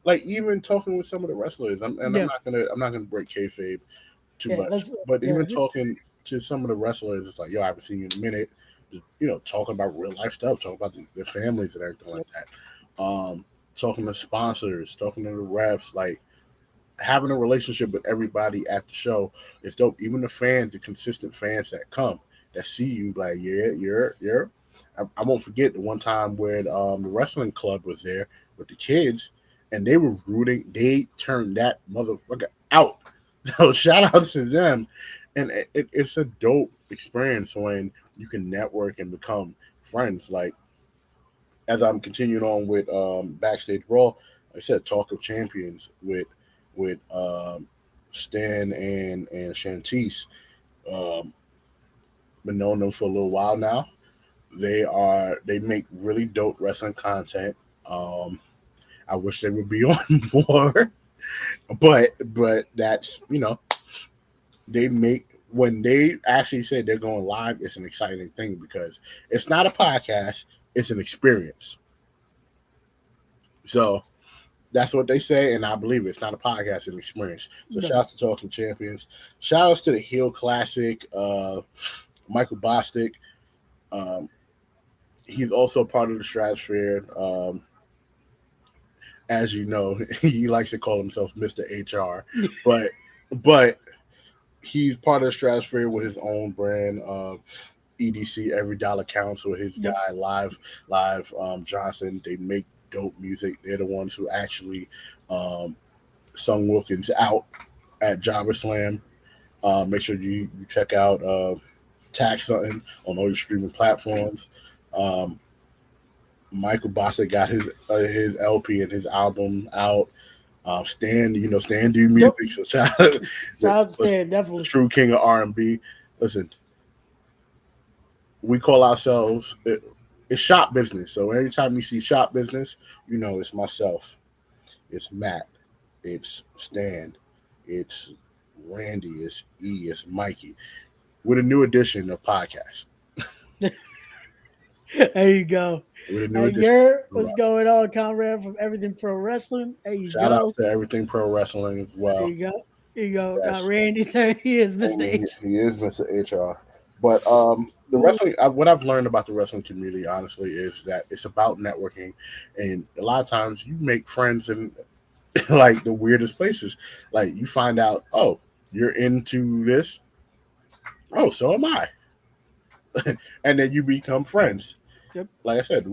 like even talking with some of the wrestlers. yeah, I'm not gonna break kayfabe too yeah, much, let's but yeah, even talking to some of the wrestlers, it's like, yo, I haven't seen you in a minute. Just, talking about real life stuff, talking about their families and everything like that. Talking to sponsors, talking to the reps, like having a relationship with everybody at the show is dope. Even the fans, the consistent fans that come, that see you, like, yeah, you're. I won't forget the one time when the wrestling club was there with the kids, and they were rooting. They turned that motherfucker out. So shout out to them, and it's a dope experience when you can network and become friends. Like as I'm continuing on with backstage brawl, like I said, talk of champions with Stan and Shantice. Um, been knowing them for a little while now. They make really dope wrestling content. Um, I wish they would be on more, but that's they make when they actually say they're going live. It's an exciting thing because it's not a podcast; it's an experience. So that's what they say, and I believe it. It's not a podcast, it's an experience. So no, shout out to Talking Champions. Shout outs to the Hill Classic, Michael Bostic. Um, he's also part of the Stratosphere. As you know, he likes to call himself Mr. HR, but but he's part of the Stratosphere with his own brand. EDC Every Dollar Counts with his yep, guy Live Johnson. They make dope music. They're the ones who actually um, sung Wilkins out at Jobber Slam. Make sure you check out Tax Something on all your streaming platforms. Um, Michael Bossett got his LP and his album out. Stan do music. Yep. So Shout out to Stan, definitely. true king of R&B. Listen, we call ourselves it's shop business. So anytime you see shop business, it's myself, it's Matt, it's Stan, it's Randy, it's E, it's Mikey, with a new edition of podcast. There you go. With a new Hey, edition. what's going on, Conrad from Everything Pro Wrestling? There you Shout outs go. to Everything Pro Wrestling as There well. you go. There you go. Got Yes. Randy saying he is Mr. H. He is Mr. HR. But the wrestling, what I've learned about the wrestling community, honestly, is that it's about networking, and a lot of times you make friends in like the weirdest places. Like you find out, oh, you're into this. Oh, so am I. And then you become friends. Yep. Like I said,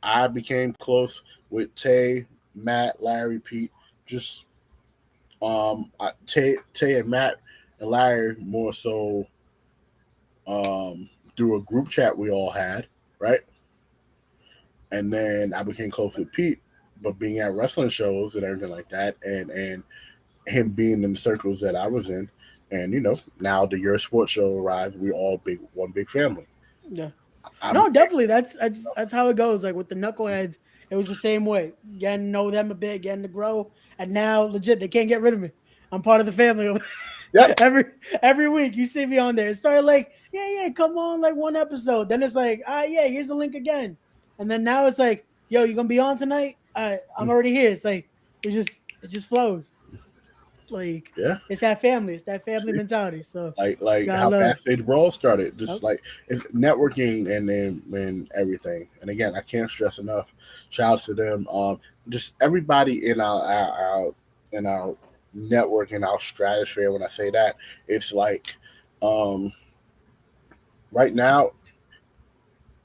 I became close with Tay, Matt, Larry, Pete. Just Tay and Matt and Larry more so through a group chat we all had, right? And then I became close with Pete, but being at wrestling shows and everything like that, and him being in the circles that I was in, and now the Your Sports Show arrived, we all one big family. Yeah. No, definitely. That's how it goes. Like with the knuckleheads, it was the same way. Getting to know them a bit, getting to grow, and now legit they can't get rid of me. I'm part of the family. Yep. Every week you see me on there. It started like, yeah, come on, like one episode. Then it's like, yeah, here's the link again. And then now it's like, yo, you gonna be on tonight? I'm already here. It's like it just flows. Like it's that family. It's that family mentality. So like how Backstage Brawl started, just like it's networking and everything. And again, I can't stress enough. Shout out to them. Just everybody in our network, in our stratosphere. When I say that, it's like right now,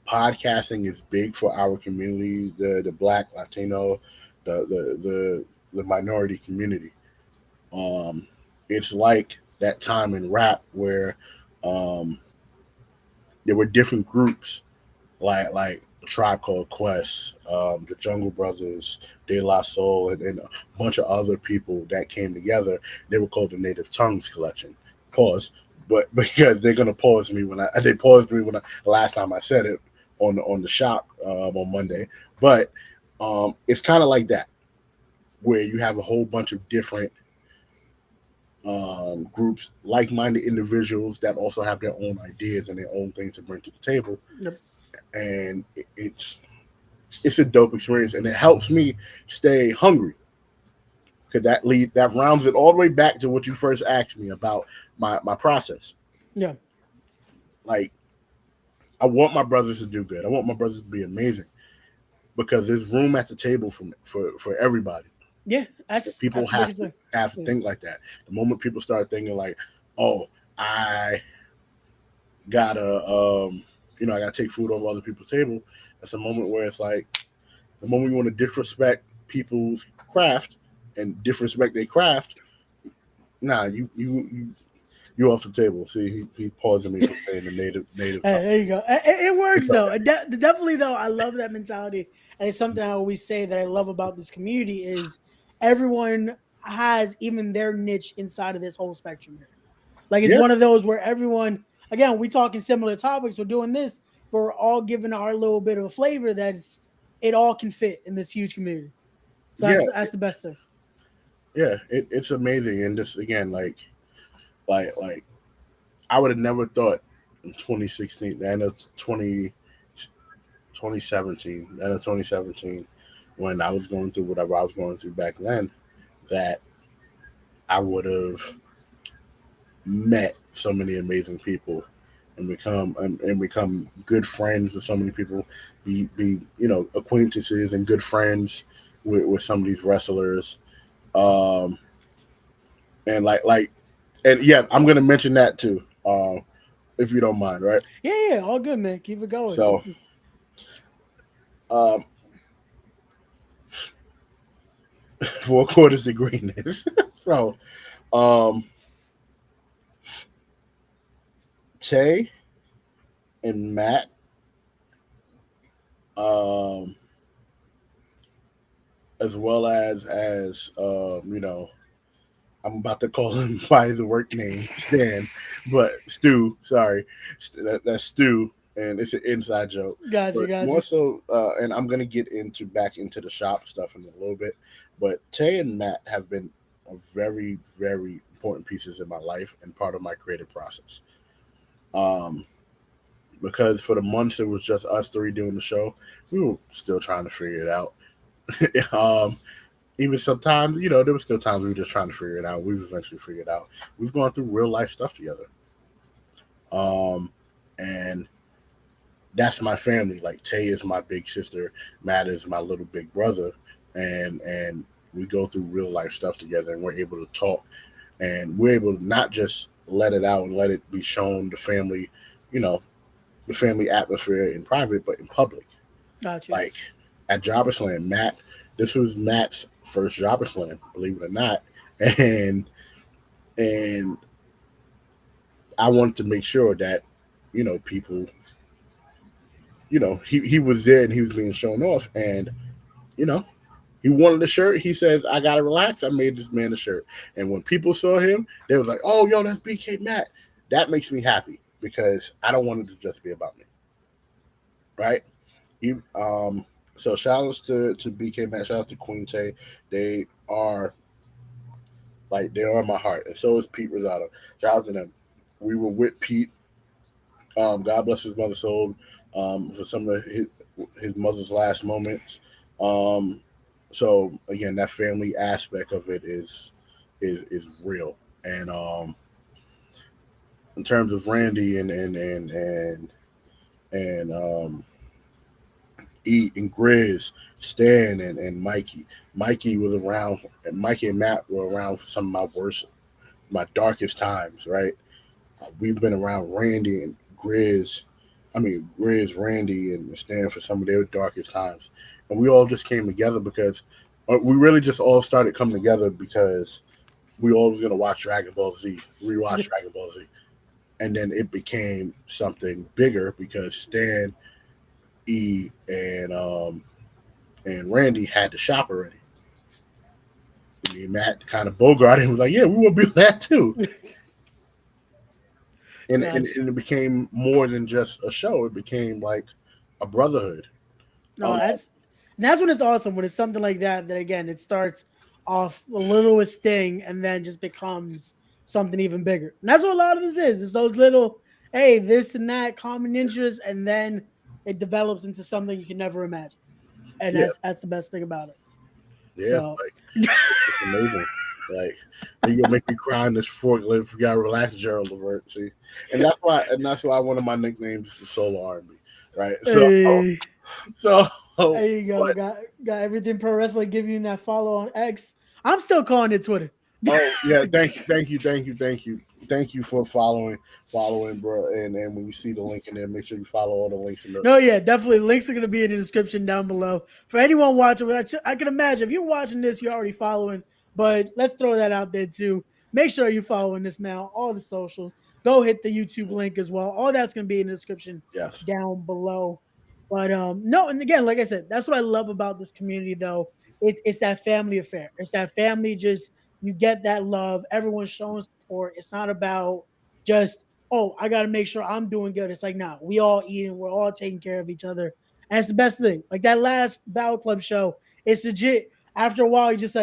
podcasting is big for our community, the Black, Latino, the minority community. It's like that time in rap where there were different groups like Tribe Called Quest, the Jungle Brothers, De La Soul, and a bunch of other people that came together. They were called the Native Tongues Collection. Pause, but because they're gonna pause me they paused me when last time I said it on the shop on Monday. But it's kind of like that, where you have a whole bunch of different groups, like-minded individuals that also have their own ideas and their own things to bring to the table. Yep. And it's a dope experience, and it helps me stay hungry, because that rounds it all the way back to what you first asked me about my process. Yeah. Like, I want my brothers to do good. I want my brothers to be amazing, because there's room at the table for everybody. Yeah, People have to think like that. The moment people start thinking like, "Oh, I gotta, I gotta take food off other people's table," that's a moment where it's like, the moment you want to disrespect people's craft and disrespect their craft, nah, you off the table. See, he pausing me for saying the native. Hey, there you go. It works though. Definitely though, I love that mentality, and it's something I always say that I love about this community is everyone has even their niche inside of this whole spectrum here. Like it's one of those where everyone, again, we talking similar topics, we're doing this, but we're all giving our little bit of a flavor it all can fit in this huge community. So that's the best thing. Yeah, it's amazing, and just again, like I would have never thought in 2016 and 2017, and 2017, when I was going through whatever I was going through back then, that I would have met so many amazing people and become good friends with so many people, be acquaintances and good friends with some of these wrestlers, and and yeah, I'm gonna mention that too, if you don't mind, right? Yeah, all good, man. Keep it going. So, 4 quarters of greenness. So, Tay and Matt um, as well I'm about to call him by his work name, Stan, but Stu. Sorry, that's Stu, and it's an inside joke. Gotcha, But more gotcha. so, and I'm gonna get into back into the shop stuff in a little bit. But Tay and Matt have been a very, very important pieces in my life and part of my creative process. Um, because for the months it was just us three doing the show, we were still trying to figure it out. um, Even sometimes, there were still times we were just trying to figure it out. We've eventually figured it out. We've gone through real life stuff together. Um, and that's my family. Like Tay is my big sister, Matt is my little big brother, and we go through real life stuff together, and we're able to talk, and we're able to not just let it out and let it be shown you know, the family atmosphere in private, but in public. Gotcha. Like at Jobber Slam, this was Matt's first Jobber Slam, believe it or not, and and I wanted to make sure that people, he was there and he was being shown off, and you know he wanted a shirt. He says, "I gotta relax." I made this man a shirt, and when people saw him, they was like, "Oh, yo, that's BK Matt." That makes me happy because I don't want it to just be about me, right? You, so shout outs to BK Matt, shout out to Queen Tay. They are they are my heart, and so is Pete Rosado. Shout out to them. We were with Pete. God bless his mother's soul. For some of his mother's last moments. Um, so again, that family aspect of it is real. And in terms of Randy and E and Grizz, Stan and Mikey. Mikey was around, and Mikey and Matt were around for some of my darkest times. Right, we've been around Randy and Grizz, Randy, and Stan for some of their darkest times, and we all just came together because we really just all started coming together because we all was gonna watch Dragon Ball Z, rewatch Dragon Ball Z, and then it became something bigger because Stan, E, and Randy had the shop already. Me and Matt kind of bogarted and was like, "Yeah, we want to be that too." And, and Gotcha. and it became more than just a show. It became like a brotherhood. No, Um, that's when it's awesome when it's something like that. That again, it starts off the littlest thing and then just becomes something even bigger. And that's what a lot of this is. It's those little, hey, this and that common interests, and then it develops into something you can never imagine. And yeah, that's the best thing about it. yeah, So it's amazing. Like you gonna make me cry in this forklift. You gotta relax, Gerald Levert. See, and that's why one of my nicknames is Solo R&B. Right. So hey, so there you go. but Got everything pro wrestling give you that follow on X. I'm still calling it Twitter. oh yeah, thank you for following, bro. And when you see the link in there, make sure you follow all the links in the. No, yeah, definitely. Links are going to be in the description down below. For anyone watching, I can imagine if you're watching this, you're already following, but let's throw that out there too. Make sure you're following this now, all the socials. Go hit the YouTube link as well. All that's going to be in the description Yes. down below. But no, and again, like I said, that's what I love about this community though. It's that family affair. It's that family just you get that love, everyone's showing support. It's not about just oh, I got to make sure I'm doing good. It's like, nah, we all eating, we're all taking care of each other. And it's the best thing. Like that last Battle Club show, it's legit. After a while, you just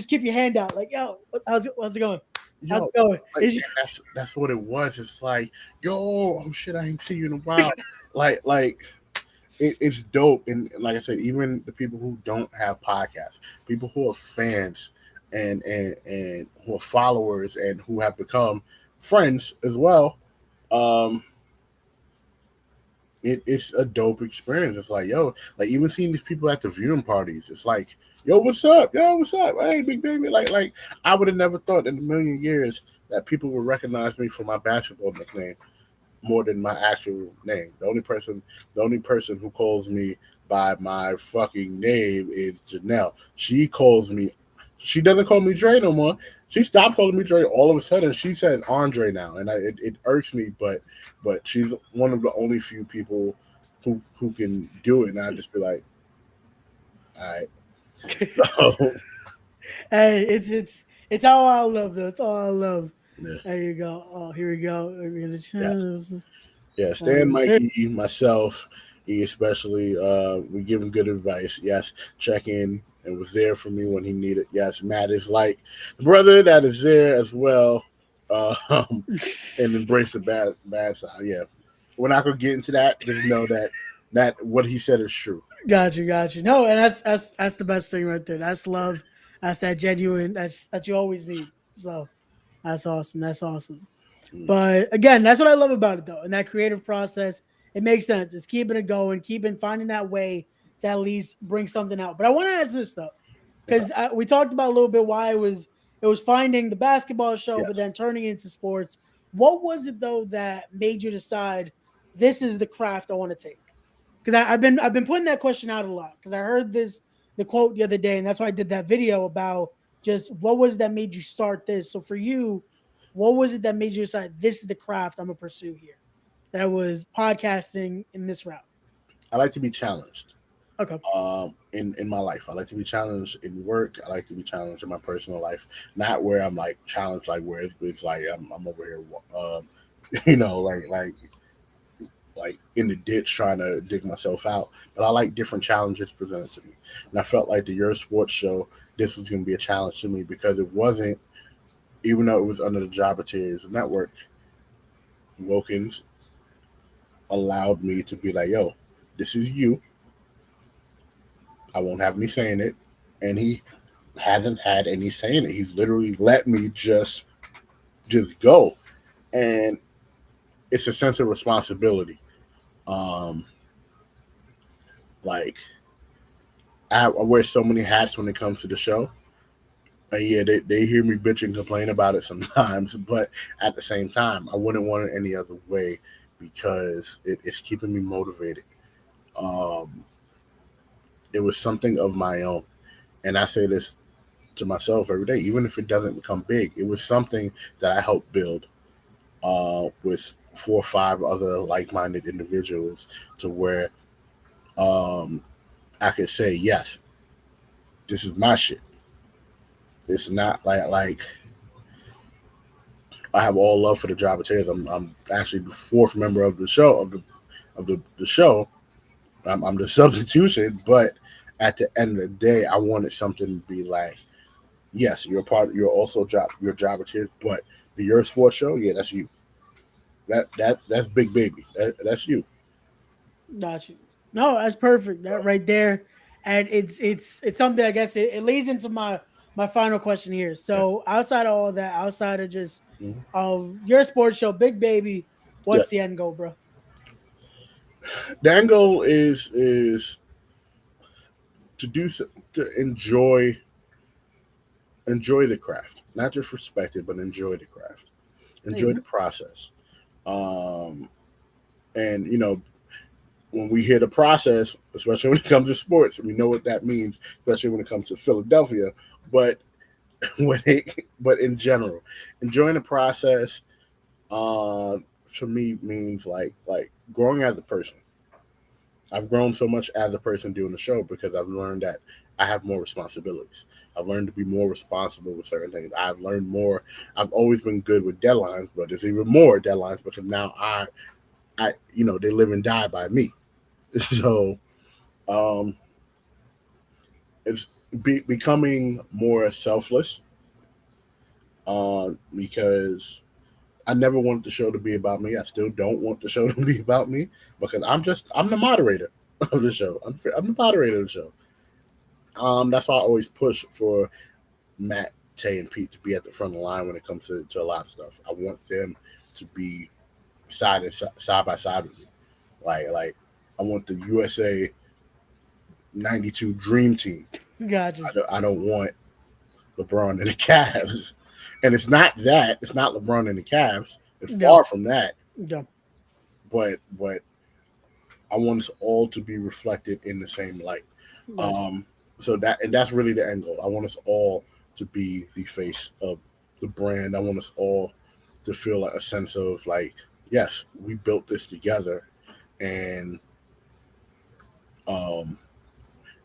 keep your hand out, like, yo, how's it going? How's Yo, it going? like It's that's what it was. It's like, yo, oh shit, I ain't seen you in a while. It's dope. And like I said, even the people who don't have podcasts, people who are fans and who are followers and who have become friends as well. Um, it's a dope experience. It's like, yo, like even seeing these people at the viewing parties, it's like, yo, what's up? Yo, what's up? Hey, big baby. Like I would have never thought in a million years that people would recognize me for my basketball nickname more than my actual name. The only person who calls me by my fucking name is Janelle. She doesn't call me Dre no more. She stopped calling me Dre all of a sudden. She says Andre now, and it irks me. But she's one of the only few people who can do it, and I just be like, all right. So, Hey, it's all I love though. It's all I love. yeah, There you go. Oh, here we go. We're gonna yeah, choose. yeah. Stan, Here- Mikey, myself, he especially, we give him good advice. Yes, check in and was there for me when he needed. Yes, Matt is like the brother that is there as well, and embrace the bad side. Yeah, we're not gonna get into that. Just know that what he said is true. got you, got you. No, and that's the best thing right there. That's love. That's that genuine. That you always need. So that's awesome. That's awesome. Mm, But again, that's what I love about it though. In that creative process, it makes sense. It's keeping it going, keeping finding that way to at least bring something out. But I want to ask this though, okay. because we talked about a little bit why it was finding the basketball show, but Yes. then turning it into sports. What was it though that made you decide this is the craft I want to take? Because I've been putting that question out a lot because I heard the quote the other day, and that's why I did that video about just what was that made you start this. So for you, what was it that made you decide this is the craft I'm gonna pursue here? That was podcasting in this route. I like to be challenged. Okay, In my life, I like to be challenged in work. I like to be challenged in my personal life. Not where I'm like challenged, like where it's like I'm over here, you know, like in the ditch trying to dig myself out. But I like different challenges presented to me, and I felt like the Your Sports show, this was going to be a challenge to me because it wasn't, even though it was under the Job Network. Wilkins allowed me to be like, yo, this is you. I won't have me saying it. And he hasn't had any saying it. He's literally let me just go. And it's a sense of responsibility. Um, like I wear so many hats when it comes to the show. And yeah, they hear me bitch and complain about it sometimes, but at the same time, I wouldn't want it any other way because it's keeping me motivated. Um, it was something of my own. And I say this to myself every day, even if it doesn't become big. It was something that I helped build with 4 or 5 other like-minded individuals to where um, I could say, yes, this is my shit. It's not like I have all love for the Job of Tears. I'm actually the 4th member of the show of the show. I'm the substitution, but at the end of the day, I wanted something to be like, yes, you're part. You're also your Job of Tears, but the Your Sports show, yeah, that's you. That's big baby. That's you. got you. No, that's perfect. That right there, and it's something I guess it leads into my final question here. Yes. So outside of all of that, outside of just Mhm. of your sports show, Big Baby, Yeah. what's the end goal, bro? The end goal is to do to enjoy the craft, not just respect it, but enjoy the craft, There you enjoy the go. process. Um, and when we hear the process, especially when it comes to sports, we know what that means, especially when it comes to Philadelphia. But but in general, enjoying the process, uh, for me means like growing as a person. I've grown so much as a person doing the show because I've learned that I have more responsibilities. I've learned to be more responsible with certain things. I've learned more. I've always been good with deadlines, but there's even more deadlines because now they live and die by me. So um, it's becoming more selfless because I never wanted the show to be about me. I still don't want the show to be about me because I'm the moderator of the show. I'm the moderator of the show. That's why I always push for Matt, Tay, and Pete to be at the front of the line when it comes to a lot of stuff. I want them to be side by side with me. Like I want the USA '92 Dream Team. Got you. I don't want LeBron and the Cavs. And it's not that. It's not LeBron and the Cavs. It's Yeah, far from that. yeah. But I want us all to be reflected in the same light. Got you. Um, so that's really the end goal. I want us all to be the face of the brand. I want us all to feel like a sense of like, yes, we built this together, and Um,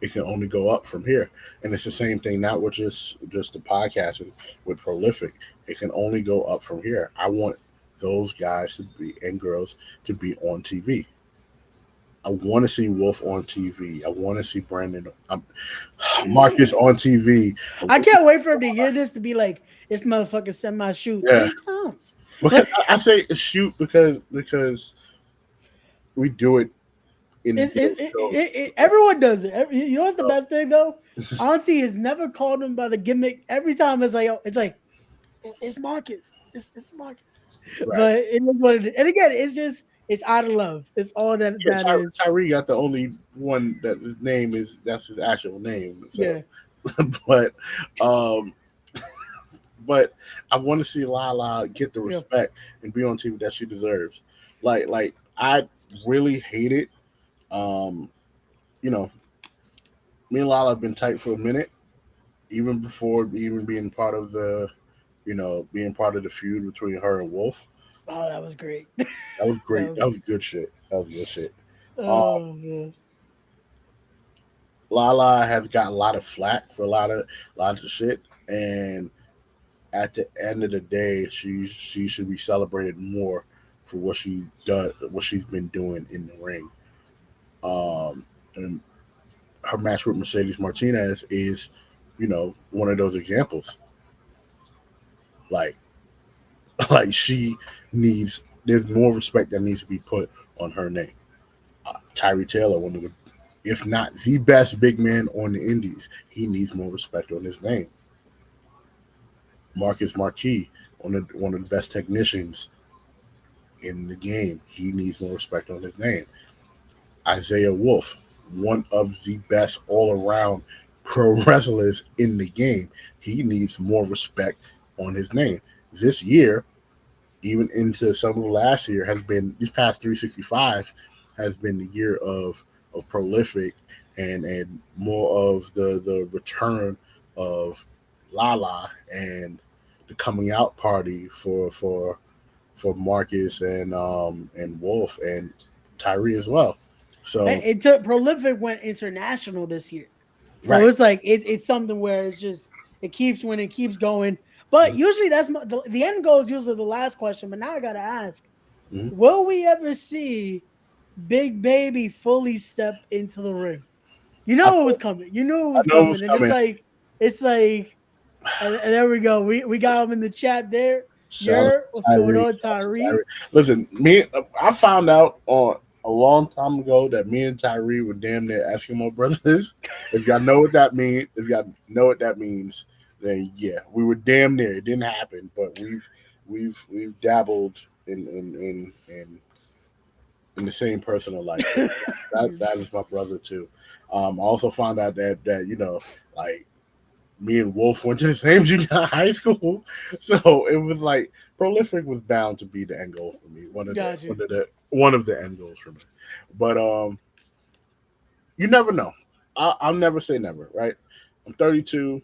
it can only go up from here, and it's the same thing. Not with just the podcasting with Prolific. It can only go up from here. I want those guys to be and girls to be on TV. I want to see Wolf on TV. I want to see Brandon, Marcus on TV. I can't wait for him to hear this to be like, this motherfucker sent my shoe Yeah, 3 times. but I say shoot because we do it in shows. Everyone does it. You know what's the best thing though? Auntie has never called him by the gimmick. Every time it's like, it's Marcus. It's Marcus. Right. But it is what it is. And again, it's out of love. It's all that is. Tyree got the only one that his name that's his actual name. So. Yeah. but but I want to see Lala get the respect and be on TV that she deserves. Like I really hate it. You know, me and Lala have been tight for a minute, even before even being part of the, being part of the feud between her and Wolf. Oh, that was great. That was great. That was good shit. Oh man. Lala has got a lot of flack for a lot of shit, and at the end of the day, she should be celebrated more for what she's been doing in the ring. And her match with Mercedes Martinez is, one of those examples. Like she needs. There's more respect that needs to be put on her name. Tyree Taylor, one of the, if not the best big man on the Indies, he needs more respect on his name. Marcus Marquis, one of the best technicians in the game, he needs more respect on his name. Isaiah Wolf, one of the best all-around pro wrestlers in the game, he needs more respect on his name. This year, even into some of last year, has been these past 365 has been the year of Prolific and more of the return of Lala and the coming out party for Marcus and Wolf and Tyree as well. So it took Prolific went international this year. So right. it's like it's something where it's just it keeps winning, it keeps going. But usually that's the end goal is usually the last question. But now I gotta ask: will we ever see Big Baby fully step into the ring? You know it was coming. You knew it was coming, and it's like, and there we go. We got him in the chat there. What's going on, Tyree? Listen, I found out on a long time ago that me and Tyree were damn near Eskimo brothers. If y'all know what that means, then yeah, we were damn near. It didn't happen, but we've dabbled in the same personal life. So that is my brother too. I also found out that like me and Wolf went to the same junior high school, so it was like Prolific was bound to be the end goal for me. One of the end goals for me. But you never know. I'll never say never. Right? I'm 32.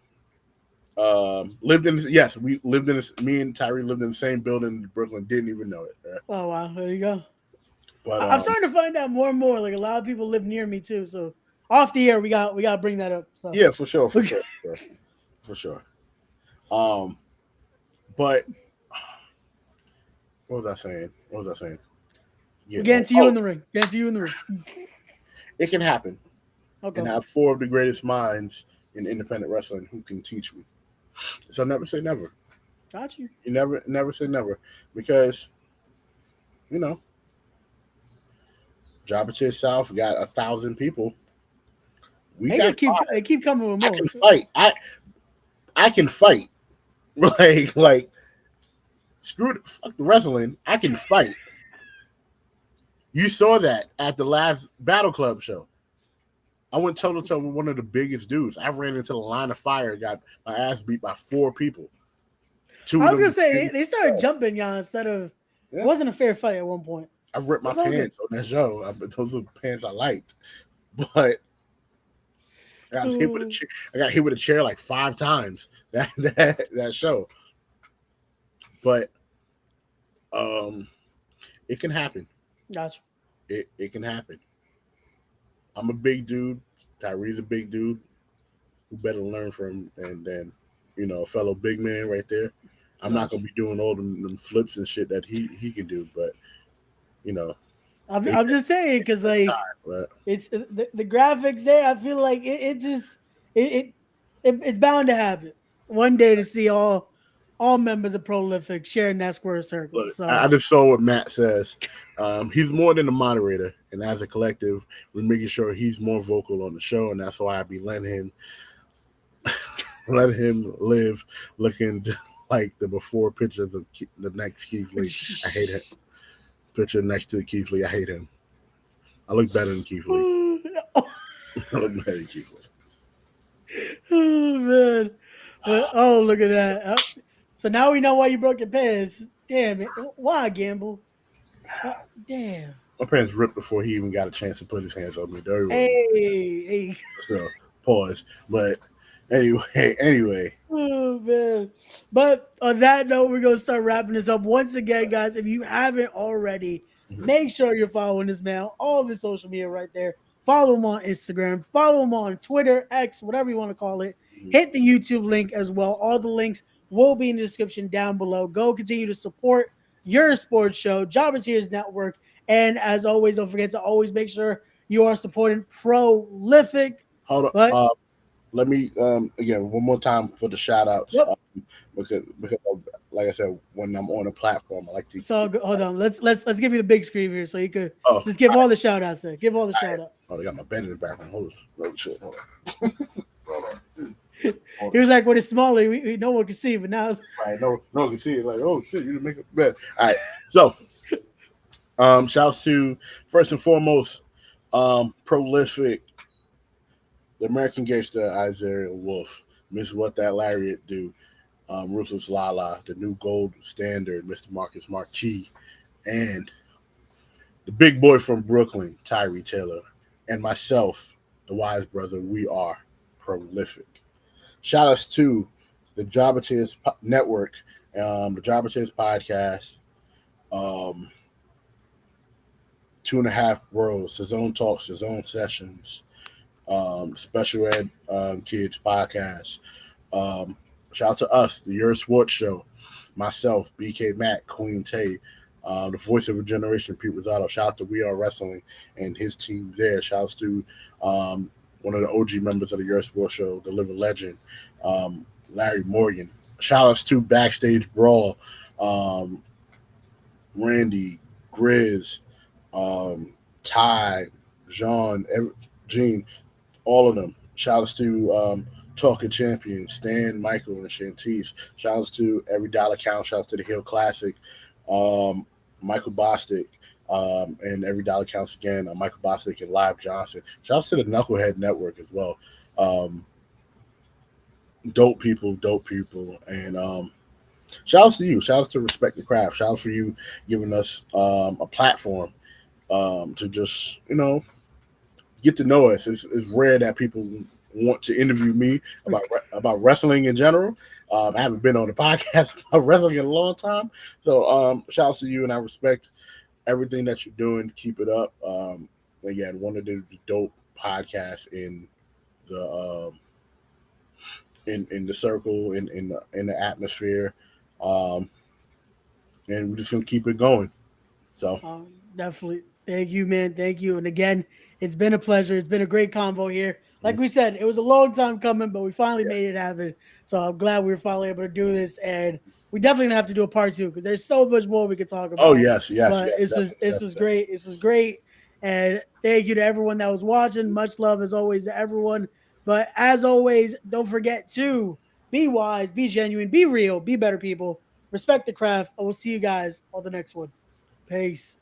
We lived in me and Tyree lived in the same building in Brooklyn. Didn't even know it. Right? Oh wow, there you go. But I'm starting to find out more and more. Like a lot of people live near me too. So off the air, we got to bring that up. So yeah, for sure. But what was I saying? Yeah. Getting to you in the ring. It can happen. Okay. And I have 4 of the greatest minds in independent wrestling who can teach me. So never say never. Got you. You never say never, because Jobber to the South got 1,000 people. They keep coming with more. I can fight. I can fight. Like fuck the wrestling. I can fight. You saw that at the last Battle Club show. I went toe to toe with one of the biggest dudes. I ran into the line of fire, got my ass beat by 4 people. I was gonna say they started jumping y'all instead of. Yeah. It wasn't a fair fight at one point. I ripped my pants on that show. Those were pants I liked, but I was hit with a chair. I got hit with a chair like 5 times that show. But it can happen. Gotcha. It can happen. I'm a big dude. Tyree's a big dude. Who better learn from and then, a fellow big man right there. I'm not Gotcha. gonna be doing all them flips and shit that he can do, but you know, they I'm just saying because like time, but it's the graphics there. I feel like it just it, it's bound to happen one day to see all members of Prolific sharing that square circle. look, I So just saw what Matt says. He's more than a moderator, and as a collective, we're making sure he's more vocal on the show, and that's why I be letting him live, looking like the before pictures of the next Keith Lee. I hate him. Picture next to Keith Lee. I hate him. I look better than Keith Lee. I look better than Keith Lee. Oh man. But oh look at that. So now we know why you broke your pants. Damn it. Why gamble? What? Damn. My pants ripped before he even got a chance to put his hands on me. Dirty one. Hey. So pause. But anyway. Oh man. But on that note, we're gonna start wrapping this up. Once again, guys, if you haven't already, Mhm. make sure you're following this man, all of his social media right there. Follow him on Instagram, follow him on Twitter, X, whatever you want to call it. Mhm. Hit the YouTube link as well. All the links will be in the description down below. Go continue to support your sports show, Jobber Tears Network. And as always, don't forget to always make sure you are supporting Prolific. Hold on. But Let me again one more time for the shout outs. yep. Because like I said, when I'm on a platform, I like to. So hold on. Let's give you the big screen here so you could Oh, just give all the shout outs there. Give all the shout outs. oh, they got my bed in the background. Hold on. Oh, shit. Hold on. Hold on. He was like when it's smaller, no one can see, but now it's Right. No one can see it. Like, oh shit, you didn't make a bed. All right. So shouts to first and foremost, Prolific, the American Gangster, Isaiah Wolf, Miss What That Lariat Do, Ruthless Lala, the New Gold Standard, Mr. Marcus Marquis, and the big boy from Brooklyn, Tyree Taylor, and myself, the wise brother. We are Prolific. Shout outs to the Jobber Network, the Jobber podcast, um, Two and a Half Worlds, his own talks, his own sessions, Special Ed Kids podcast. Shout out to us, the Your Sports Show, myself, BK Matt, Queen Tay, the voice of a generation, Pete Rosado. Shout out to We Are Wrestling and his team there. Shout out to one of the OG members of the Your Sports Show, the living legend, Larry Morgan. Shout outs to Backstage Brawl, Randy, Grizz, Ty, Jean, Gene, all of them. Shout outs to Talking Champions, Stan, Michael, and Shantice. Shout outs to Every Dollar Count. Shout outs to the Hill Classic, Michael Bostic, and Every Dollar Counts again, Michael Bostic and Live Johnson. Shout outs to the Knucklehead Network as well. Dope people. And shout outs to you. Shout outs to Respect the Craft. Shout outs for you giving us a platform to just, get to know us. It's rare that people want to interview me about wrestling in general. I haven't been on the podcast about wrestling in a long time. So shout out to you, and I respect everything that you're doing. Keep it up. Again, one of the dope podcasts in the in the circle, in the atmosphere. And we're just gonna keep it going. So definitely. Thank you, man. Thank you. And again, it's been a pleasure. It's been a great convo here. Like we said, it was a long time coming, but we finally made it happen. So I'm glad we were finally able to do this. And we definitely gonna have to do a part 2 because there's so much more we could talk about. oh yes, But this was great. This was great. And thank you to everyone that was watching. Much love as always to everyone. But as always, don't forget to be wise, be genuine, be real, be better people. Respect the craft. And we'll see you guys on the next one. Peace.